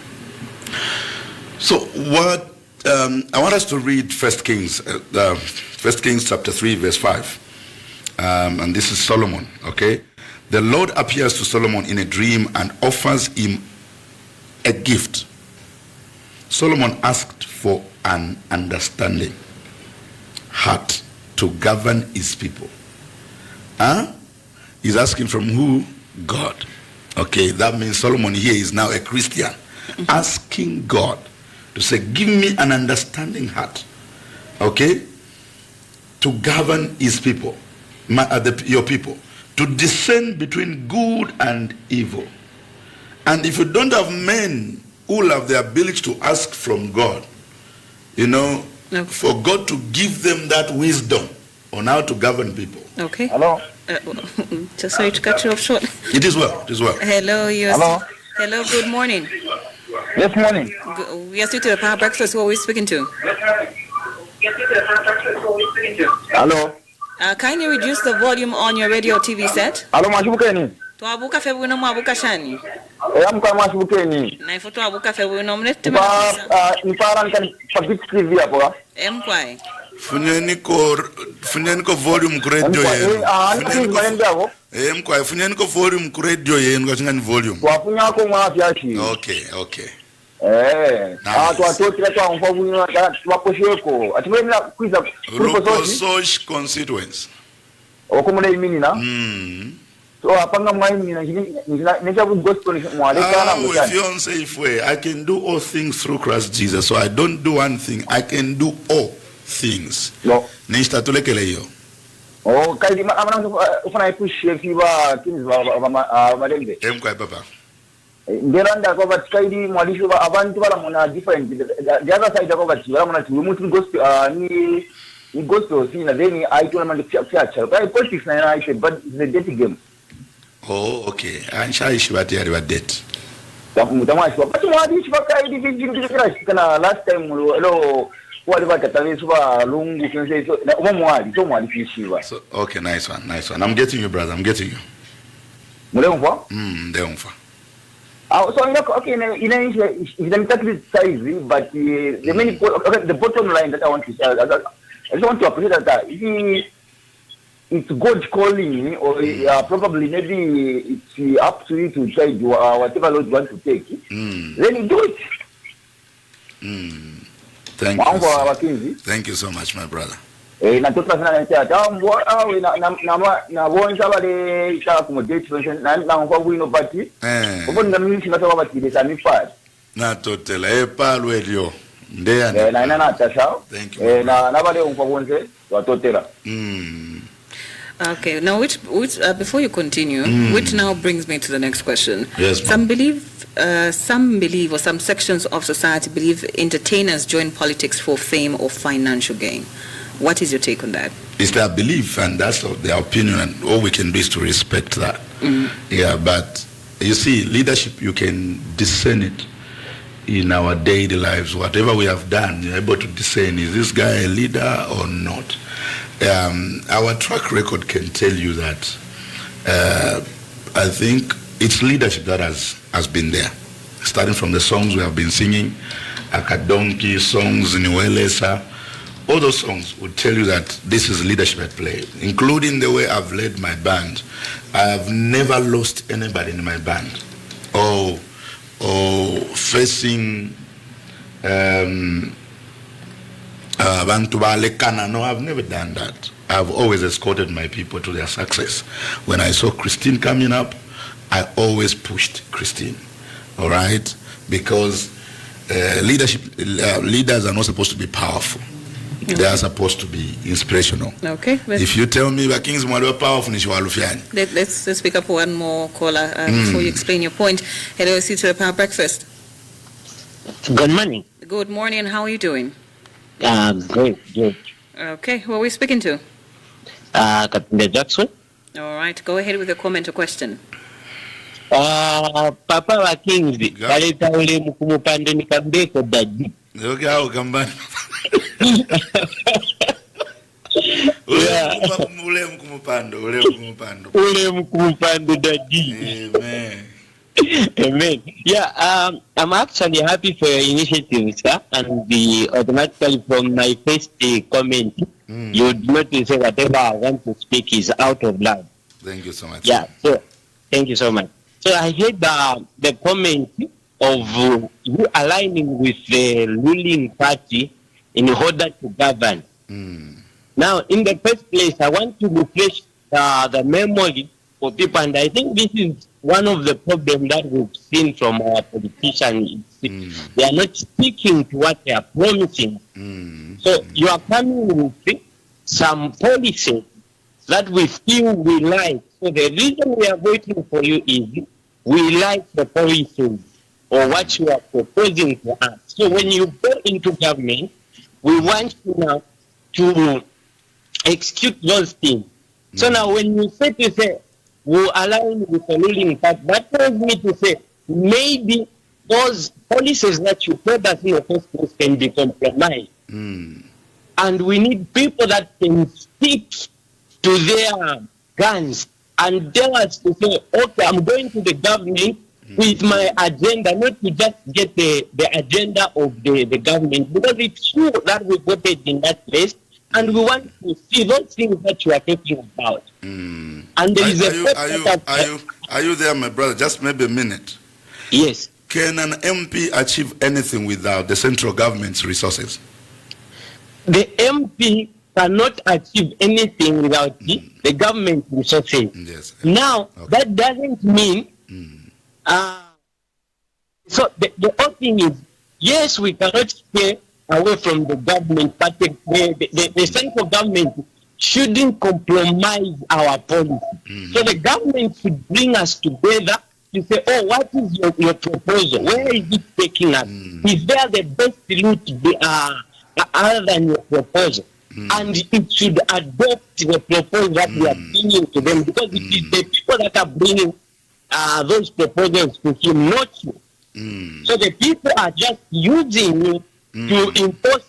Speaker 6: So what I want us to read 1 Kings chapter 3 verse 5. And this is Solomon, okay? The Lord appears to Solomon in a dream and offers him a gift. Solomon asked for an understanding heart to govern his people. He's asking from who? God. Okay, that means Solomon here is now a Christian, asking God to say, give me an understanding heart, okay, to govern his people. Your people, to discern between good and evil. And if you don't have men who have the ability to ask from God, for God to give them that wisdom on how to govern people.
Speaker 7: Okay.
Speaker 8: Hello.
Speaker 7: Just sorry to cut you off short.
Speaker 6: It is well. It is well.
Speaker 7: Hello. Yes.
Speaker 8: Hello.
Speaker 7: Hello. Good morning.
Speaker 8: Yes, morning.
Speaker 7: Yes, to the Power Breakfast. Who are we speaking to?
Speaker 8: Hello.
Speaker 7: Kindly reduce the volume on your radio TV set.
Speaker 8: Hello, Mashibukeni.
Speaker 7: Twabuka febuno mwabuka shani.
Speaker 8: Amka Mashibukeni.
Speaker 7: Na ifo twabuka febuno mnete
Speaker 8: Nipara public TV hapo.
Speaker 7: Mkwai.
Speaker 6: Funyaniko volume ku radio yenu. Mkwai funyaniko volume ku radio yenu ngachingani volume.
Speaker 8: Wafunyako mwafiachi.
Speaker 6: Okay.
Speaker 8: Twatotira twamva buno twakosheko atimena kwiza
Speaker 6: Lupososhi constituency
Speaker 8: okumule imini na so apanga mwaimi na necha ku gospel mwalekana
Speaker 6: mutani fiance ifwe I can do all things through Christ Jesus, so I don't do one thing, I can do all things.
Speaker 8: No
Speaker 6: nista tulekele hiyo
Speaker 8: kaidi amana ufana ipush yekiwa Kings Malembe
Speaker 6: mkwai papa
Speaker 8: ngeranda kwa kaidi mwalisho abantu balamona different the other side kwa kati balamona tumutu gospel ni gospel sina then I told them to future but politics na I said but it's a dirty game.
Speaker 6: Okay, anshaishi bati yari badeti
Speaker 8: mutamashi but mwadishi bakaidi vingi kana last time lo wali batatavesu ba lungu kense so umwali fishiwa.
Speaker 6: So okay, nice one. I'm getting you, brother. I'm getting you.
Speaker 8: Mulemva?
Speaker 6: Ndeumva.
Speaker 8: So okay, in criticize, but the main the bottom line that I want to say, I just want to appreciate that it's God calling, or probably maybe it's up to you to try to whatever Lord want to take. Then you do it.
Speaker 6: Thank you so much, my brother.
Speaker 8: Natoka sana nchata awe na bonza bale cha accommodate na kwa wino party obo na mimi sinatoka bati de sami part
Speaker 6: Na totela epalwe lyo. Ndeya.
Speaker 9: Na tasha.
Speaker 6: Thank you.
Speaker 9: Na bale unkwagonze wa totela.
Speaker 7: Okay, now which before you continue, which now brings me to the next question.
Speaker 6: Yes,
Speaker 7: some believe, or some sections of society believe entertainers join politics for fame or financial gain. What is your take on that?
Speaker 6: It's their belief and that's their opinion, and all we can do is to respect that. Yeah, but you see, leadership, you can discern it in our daily lives. Whatever we have done, you're able to discern, is this guy a leader or not? Our track record can tell you that I think it's leadership that has been there. Starting from the songs we have been singing, Akadonki songs, Niwelesa, all those songs would tell you that this is leadership at play, including the way I've led my band. I have never lost anybody in my band or facing no, I've never done that. I've always escorted my people to their success. When I saw Christine coming up, I always pushed Christine, all right? Because leaders are not supposed to be powerful. They are supposed to be inspirational.
Speaker 7: Okay.
Speaker 6: If you tell me that Kings are powerful,
Speaker 7: let's pick up one more caller before you explain your point. Hello, see to the Power Breakfast.
Speaker 10: Good morning.
Speaker 7: Good morning. How are you doing?
Speaker 10: Good.
Speaker 7: Okay, who are we speaking to?
Speaker 10: Kapinde Jackson.
Speaker 7: All right, go ahead with your comment or question.
Speaker 10: Papa wa Kings, kaleta ule mkumupande nikambeko daji.
Speaker 6: Okay, how come Ule
Speaker 10: mkumupande daji.
Speaker 6: Amen.
Speaker 10: Amen. Yeah, I'm actually happy for your initiative, sir, and automatically from my first comment, you do not say whatever I want to speak is out of line.
Speaker 6: Thank you so much.
Speaker 10: Yeah, so thank you so much. So I heard the comment of you aligning with the ruling party in order to govern. Now, in the first place, I want to refresh the memory for people, and I think this is one of the problems that we've seen from our politicians. They are not sticking to what they are promising. So you are coming with some policies that we feel we like. So the reason we are waiting for you is we like the policies or what you are proposing to us. So when you go into government, we want you now to execute those things. So now when you say we align with the ruling party, that tells me to say maybe those policies that you told us in the first place can be compromised. And we need people that can stick to their guns and tell us to say, okay, I'm going to the government with my agenda, not to just get the agenda of the government, because it's true that we voted in that place, and we want to see those things that you are talking about. And there is
Speaker 6: are you there, my brother? Just maybe a minute.
Speaker 10: Yes.
Speaker 6: Can an MP achieve anything without the central government's resources?
Speaker 10: The MP cannot achieve anything without the government resources.
Speaker 6: Yes.
Speaker 10: Now, that doesn't mean... so the whole thing is, yes, we cannot stay away from the government, but the central government shouldn't compromise our policy. So the government should bring us together to say, oh, what is your proposal? Where is it taking us? Is there the best route other than your proposal? And it should adopt the proposal that we are bringing to them, because it is the people that are bringing those proposals to him, not you. So the people are just using you to impose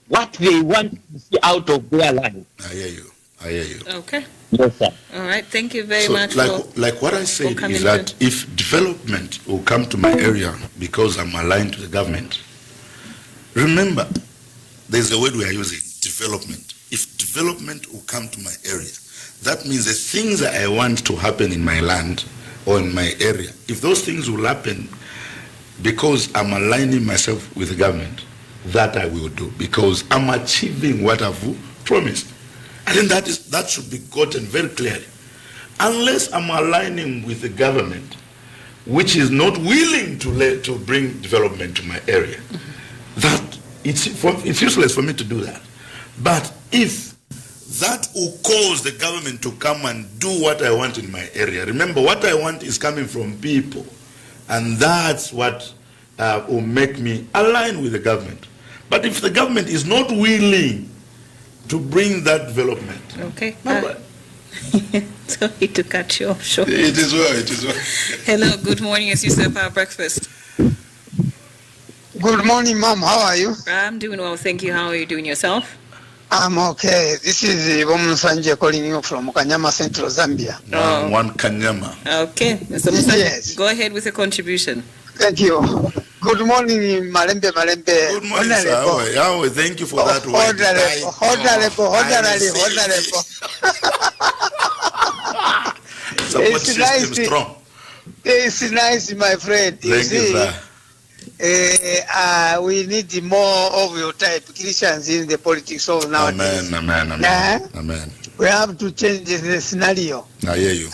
Speaker 10: what they want to see out of their life.
Speaker 6: I hear you.
Speaker 7: Okay.
Speaker 10: Yes, sir.
Speaker 7: All right. Thank you very much.
Speaker 6: Like what I said is that if development will come to my area because I'm aligned to the government, remember, there's a word we are using, development. If development will come to my area, that means the things that I want to happen in my land or in my area, if those things will happen because I'm aligning myself with the government, that I will do, because I'm achieving what I've promised. I think that should be gotten very clearly. Unless I'm aligning with the government which is not willing to bring development to my area, that it's useless for me to do that. But if that will cause the government to come and do what I want in my area, remember what I want is coming from people, and that's what will make me align with the government. But if the government is not willing to bring that development,
Speaker 7: okay. Sorry to cut you off short.
Speaker 6: It is well, it is well.
Speaker 7: Hello, good morning, as you said, Power Breakfast.
Speaker 11: Good morning, ma'am. How are you?
Speaker 7: I'm doing well, thank you. How are you doing yourself?
Speaker 11: I'm okay. This is Woman Sanje calling you from Kanyama Central, Zambia.
Speaker 6: One Kanyama.
Speaker 7: Okay, Mr. Musa,
Speaker 11: yes.
Speaker 7: Go ahead with a contribution.
Speaker 11: Thank you. Good morning, Malembe.
Speaker 6: Good morning, sir. Yahweh, thank you for that word. Support system strong.
Speaker 11: It's nice, my friend.
Speaker 6: Thank you, sir.
Speaker 11: We need more of your type Christians in the politics of nowadays.
Speaker 6: Amen.
Speaker 11: We have to change the scenario.
Speaker 6: I hear you.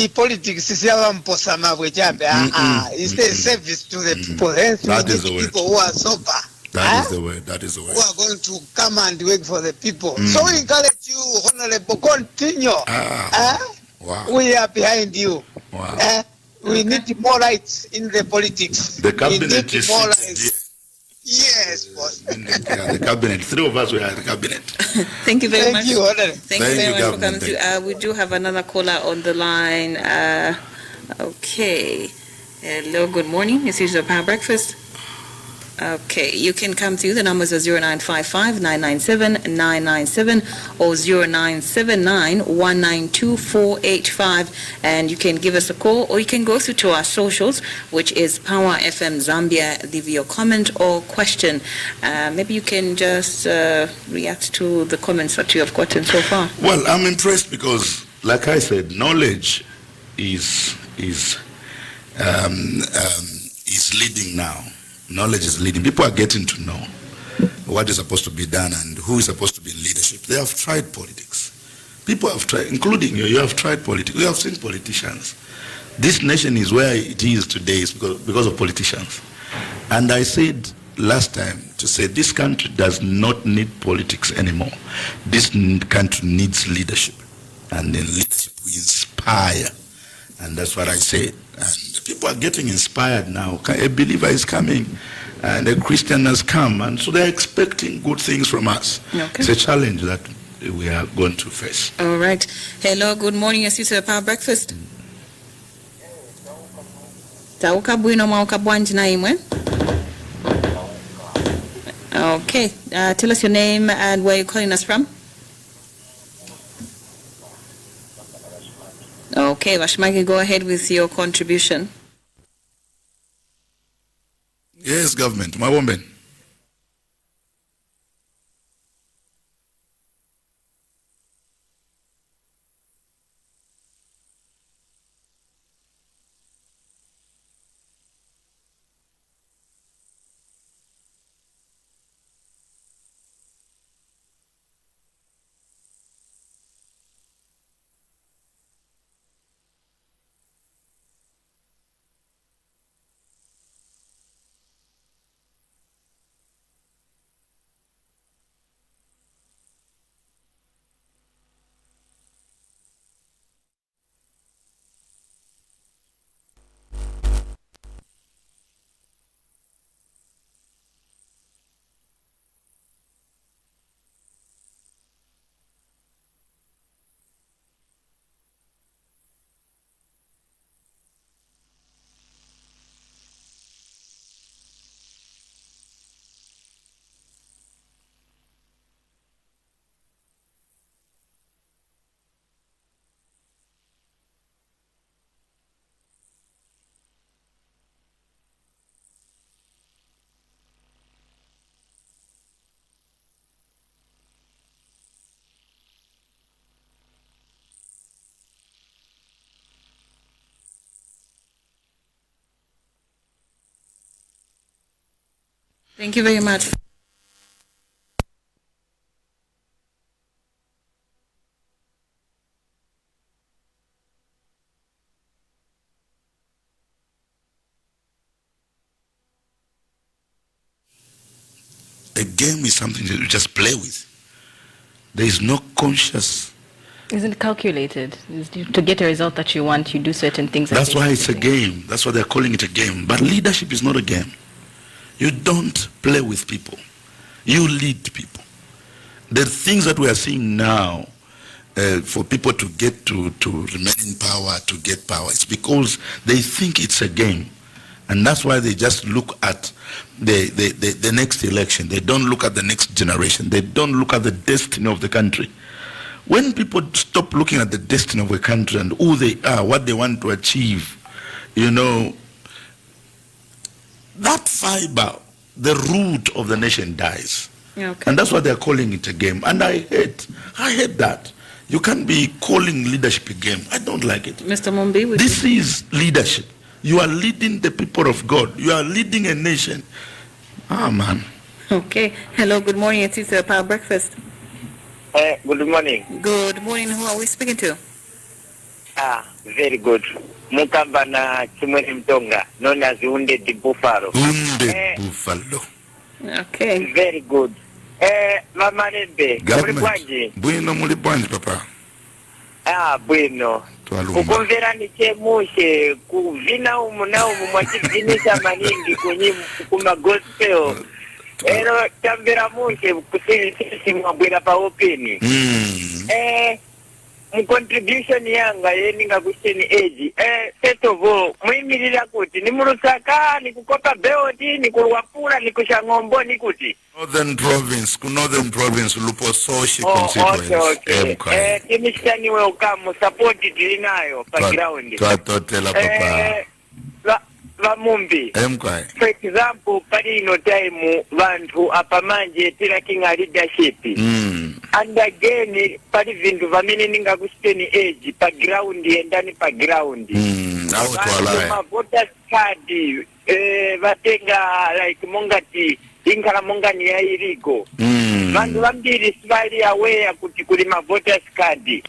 Speaker 11: Politics is it's a service to the people. Hence, we need people who are sober.
Speaker 6: That is the way. That is the way.
Speaker 11: Who are going to come and work for the people. So we encourage you, Honorable, continue.
Speaker 6: Wow.
Speaker 11: We are behind you.
Speaker 6: Wow.
Speaker 11: We need more rights in the politics.
Speaker 6: The cabinet is
Speaker 11: more rights. Yes, boss.
Speaker 6: The cabinet. 3 of us were at the cabinet.
Speaker 7: Thank you very much.
Speaker 11: Thank you,
Speaker 7: Thank you very much for coming through. We do have another caller on the line. Okay. Hello, good morning. This is your Power Breakfast. Okay, you can come through. The numbers are 0955-997-997 or 0979-192-485, and you can give us a call, or you can go through to our socials, which is Power FM Zambia. Leave your comment or question. Maybe you can just react to the comments that you have gotten so far.
Speaker 6: Well, I'm impressed because, like I said, knowledge is leading now. Knowledge is leading. People are getting to know what is supposed to be done and who is supposed to be in leadership. They have tried politics. People have tried, including you. You have tried politics. We have seen politicians. This nation is where it is today is because of politicians. And I said last time to say this country does not need politics anymore. This country needs leadership. And in leadership we inspire. And that's what I said. And people are getting inspired now. A believer is coming and a Christian has come, and so they're expecting good things from us. Okay. It's a challenge that we are going to face.
Speaker 7: All right. Hello, good morning. Yes, you to the Power Breakfast. Tauka bwino mauka bwanji na imwe. Okay. Tell us your name and where you're calling us from. Okay, Washmaki, go ahead with your contribution.
Speaker 6: Yes, government. Mawomben.
Speaker 7: Thank you very much.
Speaker 6: A game is something that you just play with. There is no conscious.
Speaker 5: Isn't it calculated? To get a result that you want, you do certain things.
Speaker 6: That's why it's a game. That's why they're calling it a game. But leadership is not a game. You don't play with people. You lead people. The things that we are seeing now, for people to get to remain in power, to get power, it's because they think it's a game. And that's why they just look at the next election. They don't look at the next generation. They don't look at the destiny of the country. When people stop looking at the destiny of a country and who they are, what they want to achieve, that fiber, the root of the nation dies.
Speaker 7: Okay.
Speaker 6: And that's why they're calling it a game. And I hate that. You can't be calling leadership a game. I don't like it.
Speaker 7: Mr. Mumbi,
Speaker 6: this is leadership. You are leading the people of God. You are leading a nation. Man.
Speaker 7: Okay. Hello, good morning. It's the Power Breakfast.
Speaker 12: Good morning.
Speaker 7: Good morning. Who are we speaking to?
Speaker 12: Very good. Mukamba na Chimwezi Mtonga, known as Wounded Buffalo.
Speaker 6: Wounded Buffalo.
Speaker 7: Okay.
Speaker 12: Very good. Malembe,
Speaker 6: Wanji. Bueno Wanji, papa.
Speaker 12: Bueno. Kukonvera ni chemushe, kuvina umu mwachivinisa maningi kunyi kuma gospel. Ero tambera mushe kusisi mwabwera pa openi. Contribution yanga yeninga kusheni age. First of all, muimirira kuti ni murusaka, ni kukopa beoti, ni kuruwapura, ni kushangombo, ni kuti.
Speaker 6: Northern province, Lupo Soshi constituency.
Speaker 12: Okay. Timishani welcome, support tilinayo pa ground.
Speaker 6: Twatotela papa.
Speaker 12: Vamumbi. For example, pari ino time vantu apamanje tirakinga leadership. And again, pari vindu vamene ninga kuspeni age pa ground endani pa ground. Ma voters card vatenga like mongati inkala mongani ya irigo. Vandu vambiri sivali aware kuti kuli ma voters card.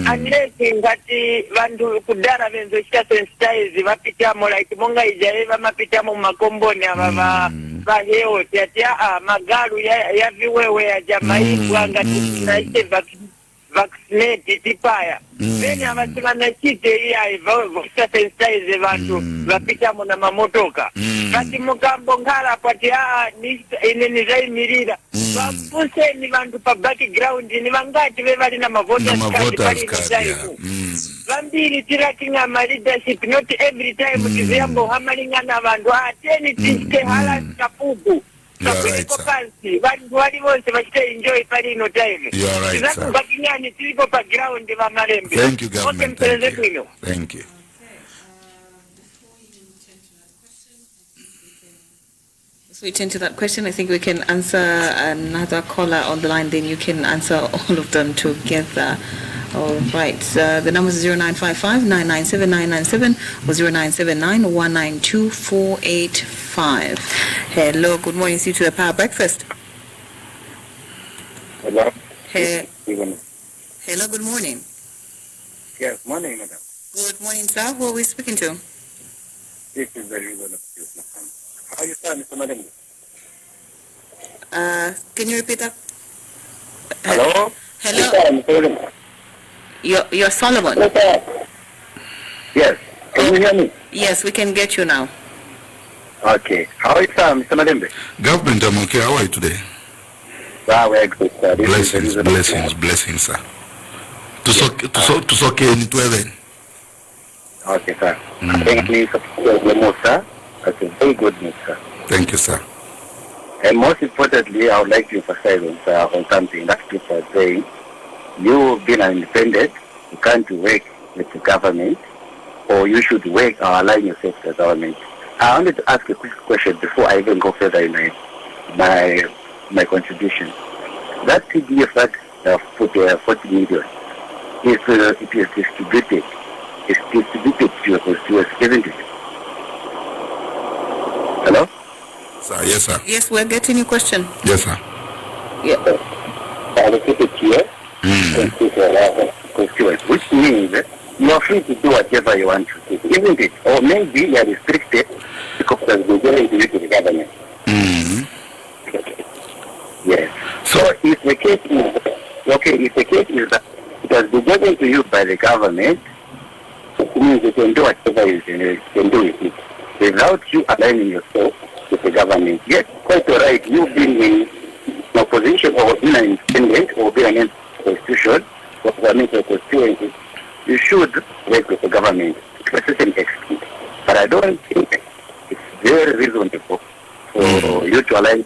Speaker 12: Unless ngati vandu kudara venzo chita sensitize vapitamo like monga ijaye vamapitamo makomboni ava vaheo tiatia magalu ya viwewe ya jamaiku ngati naite vaccinate tipaya. Veni avasimana chite iya chita sensitize vandu vapitamo na mamotoka. Kati mukambo ngala pati ineni zaimirira. Vapuseni vandu pa background ni vangati vevali na mavoters card. Vambiri tirakinga ma leadership, not every time tiziyambo hamalingana vandu ateni tiste hala kapugu. Kapuniko pansi, vandu wali vonse vachite enjoy pari ino time. Tizaku bakinyani tilipo pa ground va Malembe.
Speaker 6: Thank you, government. Thank you.
Speaker 7: So we turn to that question. I think we can answer another caller on the line, then you can answer all of them together. All right. The number is 0955-997-997 or 0979-192-485. Hello, good morning. See you to the Power Breakfast.
Speaker 13: Hello.
Speaker 7: Hello, good morning.
Speaker 13: Yes, morning, madam.
Speaker 7: Good morning, sir. Who are we speaking to?
Speaker 13: This is the reason of this. How are you, sir, Mr. Malembe?
Speaker 7: Can you repeat that?
Speaker 13: Hello?
Speaker 7: Hello. You're Solomon.
Speaker 13: Yes. Can you hear me?
Speaker 7: Yes, we can get you now.
Speaker 13: Okay. How are you, sir, Mr. Malembe?
Speaker 6: Government, I'm okay. How are you today?
Speaker 13: We're good, sir.
Speaker 6: Blessings, sir. To soke into heaven.
Speaker 13: Okay, sir. Thank you, sir. That's a very good news, sir.
Speaker 6: Thank you, sir.
Speaker 13: And most importantly, I would like to emphasize on something that people are saying. You've been an independent, you can't work with the government, or you should work or align yourself to the government. I wanted to ask a quick question before I even go further in my contribution. That TDF that put 40 million, it is distributed. It's distributed to your constituents, isn't it? Hello?
Speaker 6: Sir, yes, sir.
Speaker 7: Yes, we're getting your question.
Speaker 6: Yes, sir.
Speaker 13: Yeah. Allocated here, constituents, which means you are free to do whatever you want to do, isn't it? Or maybe you are restricted because of the going to the government. you by the government, means you can do whatever you can do with it. Without you aligning yourself with the government. Yes, quite all right. You've been in opposition or being an independent or being an institution or government or constituency. You should work with the government to a certain extent. But I don't think it's very reasonable for you to align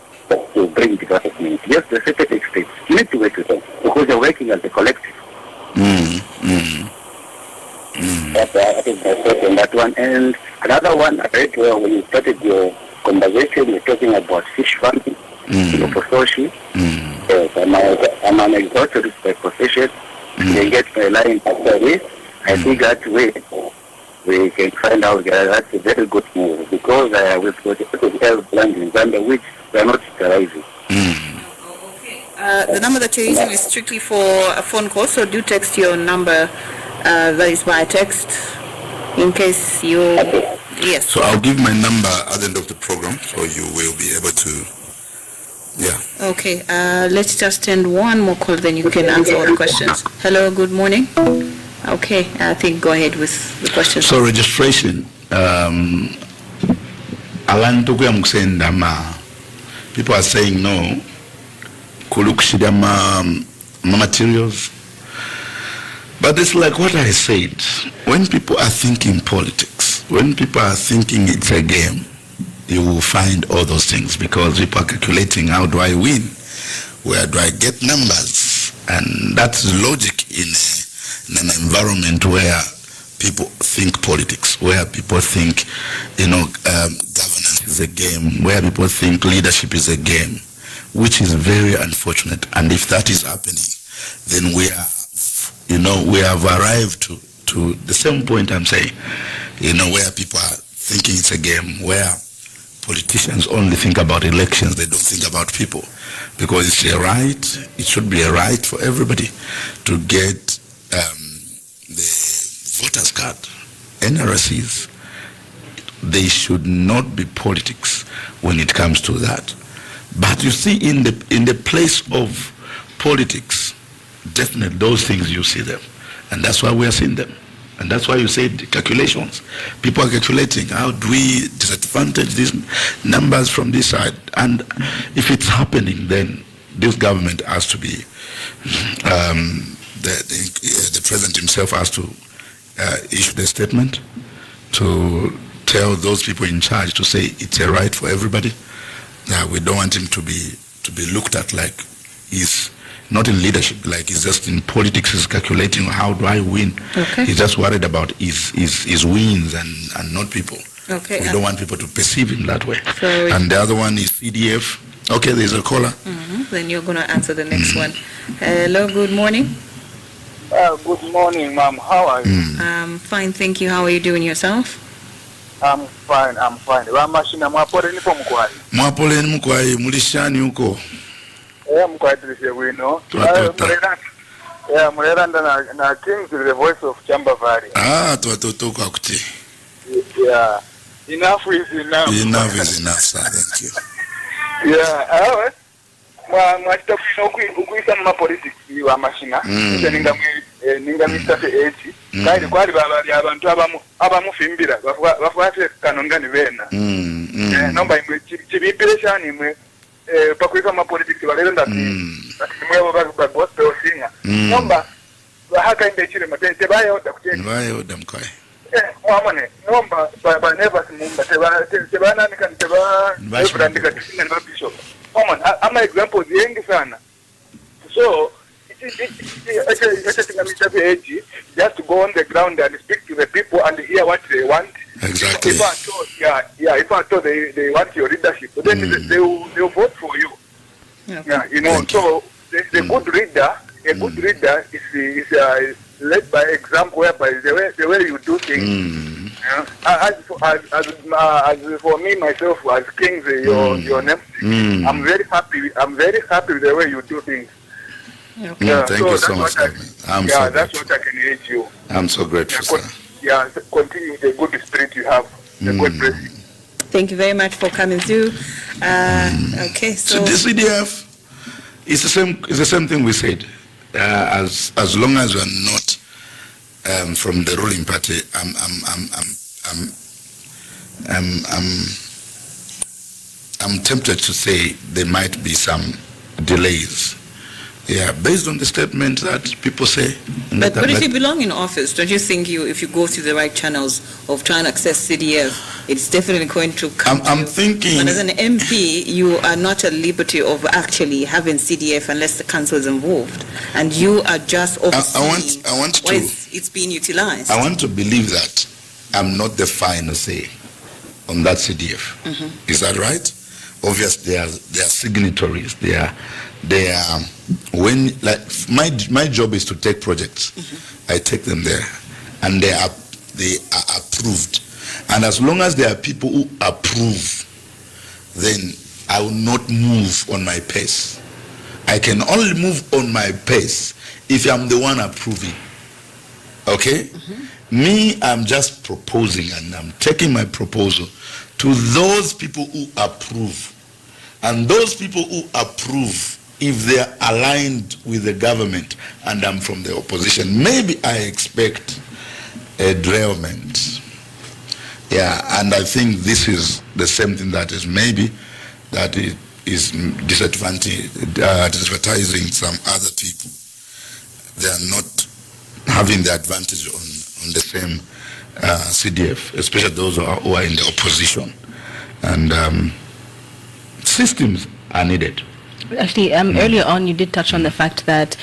Speaker 13: to bring development. Yes, to a certain extent. You need to work with them because you're working as a collective. I think that's on that one. And another one, I read when you started your conversation, you're talking about fish farming, Fortrace. Yes, I'm an exhausted by profession. They get my line after this. I think that way we can find out that's a very good move because we've got a land in Zambia which we are not sterilizing.
Speaker 7: The number that you're using is strictly for a phone call, so do text your number. That is by text, in case you... Yes.
Speaker 6: So I'll give my number at the end of the program, so you will be able to... Yeah.
Speaker 7: Okay, let's just end one more call, then you can answer all the questions. Hello, good morning. Okay, I think go ahead with the questions.
Speaker 6: So registration, people are saying no. Materials. But it's like what I said, when people are thinking politics, when people are thinking it's a game, you will find all those things because people are calculating, how do I win? Where do I get numbers? And that's logic in an environment where people think politics, where people think, governance is a game, where people think leadership is a game, which is very unfortunate. And if that is happening, then we have arrived to the same point I'm saying, where people are thinking it's a game, where politicians only think about elections, they don't think about people. Because it's a right, it should be a right for everybody to get the voters card, NRCs. They should not be politics when it comes to that. But you see, in the place of politics, definitely those things you see them, and that's why we are seeing them, and that's why you say the calculations. People are calculating how do we disadvantage these numbers from this side, and if it's happening, then this government has to be the president himself has to issue the statement to tell those people in charge to say it's a right for everybody. We don't want him to be looked at like he's not in leadership, like he's just in politics, he's calculating how do I win. Okay. He's just worried about his wins and not people. Okay. We don't want people to perceive him that way. So and the other one is CDF. Okay, there's a caller.
Speaker 7: Then you're going to answer the next one. Hello, good morning.
Speaker 14: Good morning, ma'am. How are you?
Speaker 7: I'm fine, thank you. How are you doing yourself?
Speaker 14: I'm fine. Wamashina mwapole nipo mkwai.
Speaker 6: Mwapole ni mkwai, mulishani huko.
Speaker 14: Mkwai tulise wino. Mureranda na Kings the voice of Chamba Valley.
Speaker 6: Tuwatoto kwa kuti.
Speaker 14: Yeah. Enough is enough.
Speaker 6: Enough is enough, sir. Thank you.
Speaker 14: Yeah, mwachita kuisa mma politics wa mashina. Ninga mistate eti. Kaili kwali babali abantu abamufimbira bafuate kanongani bena. Nomba imwe chibipire shani imwe pakuisa mma politics walero ndati mwe ba gospel singer. Nomba haka inde chile matete bayoda kuteni.
Speaker 6: Bayoda mkai.
Speaker 14: Mwamane nomba ba never simumba teba nani kan teba brandika tisinga na bishop. Mwamane ama examples yengi sana. So just to go on the ground and speak to the people and hear what they want.
Speaker 6: Exactly.
Speaker 14: If I told they want your leadership, then they'll vote for you. Okay. Yeah, so the good leader, a good leader is led by example, whereby the way you do things. As for me myself, as Kings, your name, I'm very happy. I'm very happy with the way you do things.
Speaker 6: Okay. Thank you so much.
Speaker 14: That's what I can urge you.
Speaker 6: I'm so grateful, sir.
Speaker 14: Continue the good spirit you have. The good blessing.
Speaker 7: Thank you very much for coming through. Okay, so
Speaker 6: the CDF is the same. It's the same thing we said. As long as we are not from the ruling party, I'm tempted to say there might be some delays. Yeah, based on the statement that people say.
Speaker 7: But if you belong in office, don't you think if you go through the right channels of trying to access CDF, it's definitely going to come to you?
Speaker 6: Thinking...
Speaker 7: But as an MP, you are not at liberty of actually having CDF unless the council is involved. And you are just overseeing it's being utilized.
Speaker 6: I want to believe that I'm not the final say on that CDF.
Speaker 7: Mm-hmm.
Speaker 6: Is that right? Obviously, they are signatories. They are when, like, my job is to take projects.
Speaker 7: Mm-hmm.
Speaker 6: I take them there, and they are approved. And as long as there are people who approve, then I will not move on my pace. I can only move on my pace if I'm the one approving. Okay?
Speaker 7: Mm-hmm.
Speaker 6: Me, I'm just proposing, and I'm taking my proposal to those people who approve. And those people who approve, if they're aligned with the government and I'm from the opposition, maybe I expect a derailment. Yeah, and I think this is the same thing that is maybe that it is disadvantaging some other people. They are not having the advantage on the same CDF, especially those who are in the opposition. And systems are needed.
Speaker 5: Actually, earlier on, you did touch on the fact that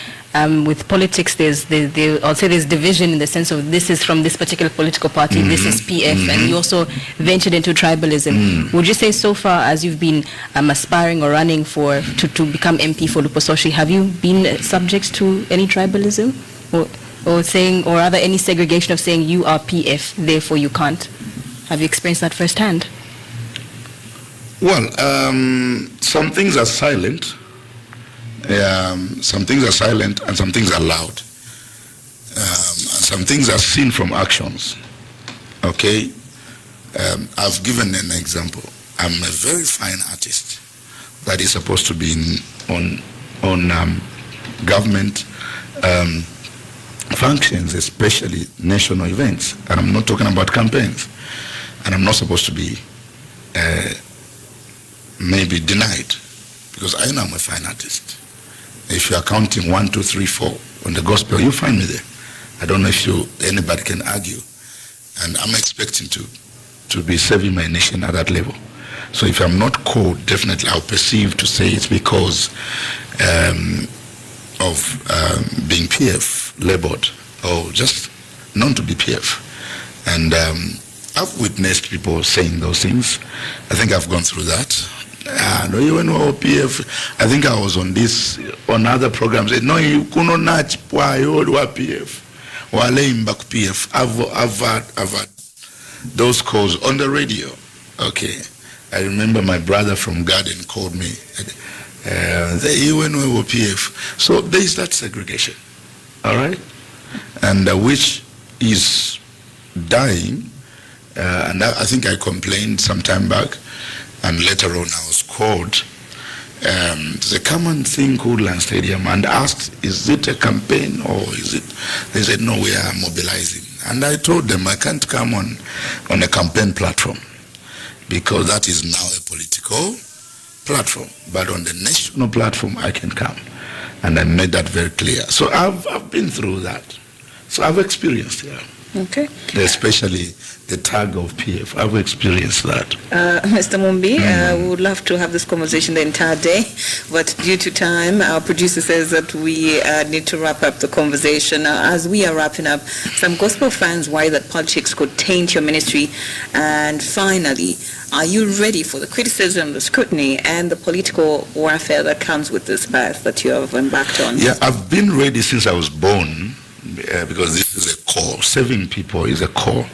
Speaker 5: with politics, I'll say there's division in the sense of this is from this particular political party, this is PF, and you also ventured into tribalism. Would you say so far as you've been aspiring or running to become MP for Lupososhi, have you been subject to any tribalism? Or saying, or rather any segregation of saying you are PF, therefore you can't? Have you experienced that firsthand?
Speaker 6: Well, some things are silent. Some things are silent and some things are loud. And some things are seen from actions. Okay? I've given an example. I'm a very fine artist that is supposed to be on government functions, especially national events. And I'm not talking about campaigns. And I'm not supposed to be maybe denied, because I know I'm a fine artist. If you are counting 1, 2, 3, 4 on the gospel, you find me there. I don't know if anybody can argue. And I'm expecting to be serving my nation at that level. So if I'm not called, definitely I'll perceive to say it's because of being PF labeled, or just known to be PF. And I've witnessed people saying those things. I think I've gone through that. No, you know PF. I think I was on other programs. No, you couldn't not PF. PF. I've had those calls on the radio. Okay. I remember my brother from Garden called me. You know PF. So there is that segregation. All right? And which is dying. And I think I complained some time back. And later on, I was called to come and sing Woodland Stadium and asked, is it a campaign or is it? They said, no, we are mobilizing. And I told them I can't come on a campaign platform because that is now a political platform. But on the national platform, I can come. And I made that very clear. So I've been through that. So I've experienced it.
Speaker 7: Okay.
Speaker 6: Especially the tag of PF. I've experienced that.
Speaker 7: Mr. Mumbi, we would love to have this conversation the entire day, but due to time, our producer says that we need to wrap up the conversation. As we are wrapping up, some gospel fans worry that politics could taint your ministry. And finally, are you ready for the criticism, the scrutiny, and the political warfare that comes with this path that you have embarked on?
Speaker 6: Yeah, I've been ready since I was born. Because this is a call. Serving people is a call.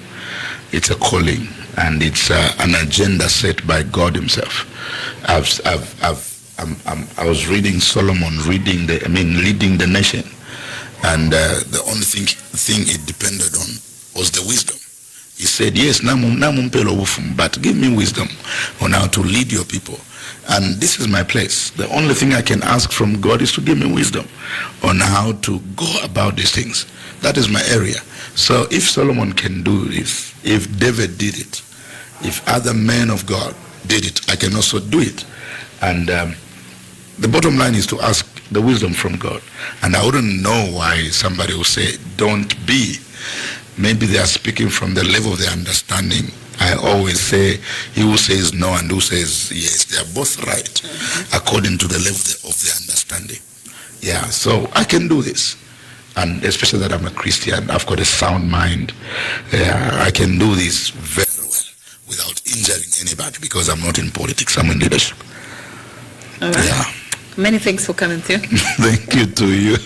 Speaker 6: It's a calling, and it's an agenda set by God Himself. I was reading Solomon, leading the nation, and the only thing it depended on was the wisdom. He said, yes, but give me wisdom on how to lead your people. And this is my place. The only thing I can ask from God is to give me wisdom on how to go about these things. That is my area. So if Solomon can do this, if David did it, if other men of God did it, I can also do it. And the bottom line is to ask the wisdom from God. And I wouldn't know why somebody will say, don't be. Maybe they are speaking from the level of their understanding. I always say, he who says no and who says yes, they are both right, according to the level of their understanding. Yeah, so I can do this. And especially that I'm a Christian, I've got a sound mind. I can do this very well without injuring anybody because I'm not in politics, I'm in leadership.
Speaker 7: All right.
Speaker 6: Yeah.
Speaker 7: Many thanks for coming through.
Speaker 6: Thank you to you.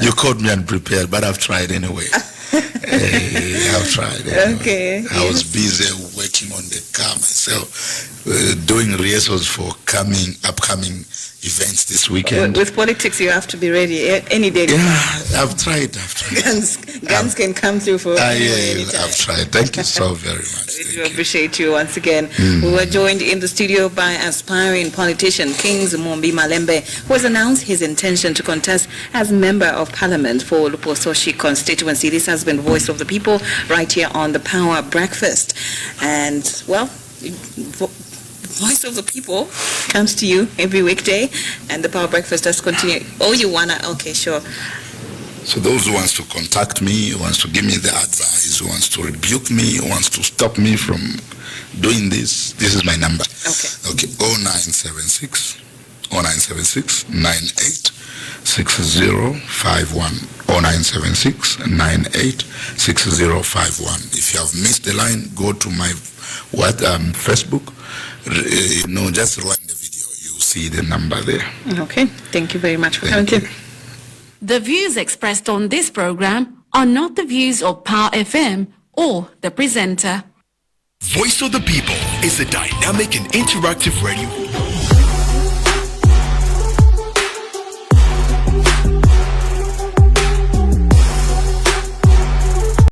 Speaker 6: You caught me unprepared, but I've tried anyway. I've tried.
Speaker 7: Okay.
Speaker 6: I was busy working on the car myself, doing rehearsals for upcoming events this weekend.
Speaker 7: With politics, you have to be ready any day.
Speaker 6: Yeah, I've tried.
Speaker 7: Guns can come through for anytime.
Speaker 6: I've tried. Thank you so very much.
Speaker 7: We do appreciate you once again. We were joined in the studio by aspiring politician Kings Mumbi Malembe, who has announced his intention to contest as Member of Parliament for Lupososhi constituency. This has been Voice of the People right here on the Power Breakfast. And, well, Voice of the People comes to you every weekday, and the Power Breakfast does continue. Oh, you wanna? Okay, sure.
Speaker 6: So those who wants to contact me, who wants to give me the advice, who wants to rebuke me, who wants to stop me from doing this is my number. Okay. 0976 98 6051 0976 98 6051. If you have missed the line, go to my Facebook. Just rewind the video. You see the number there.
Speaker 7: Okay. Thank you very much for coming through.
Speaker 4: The views expressed on this program are not the views of Power FM or the presenter.
Speaker 1: Voice of the People is a dynamic and interactive radio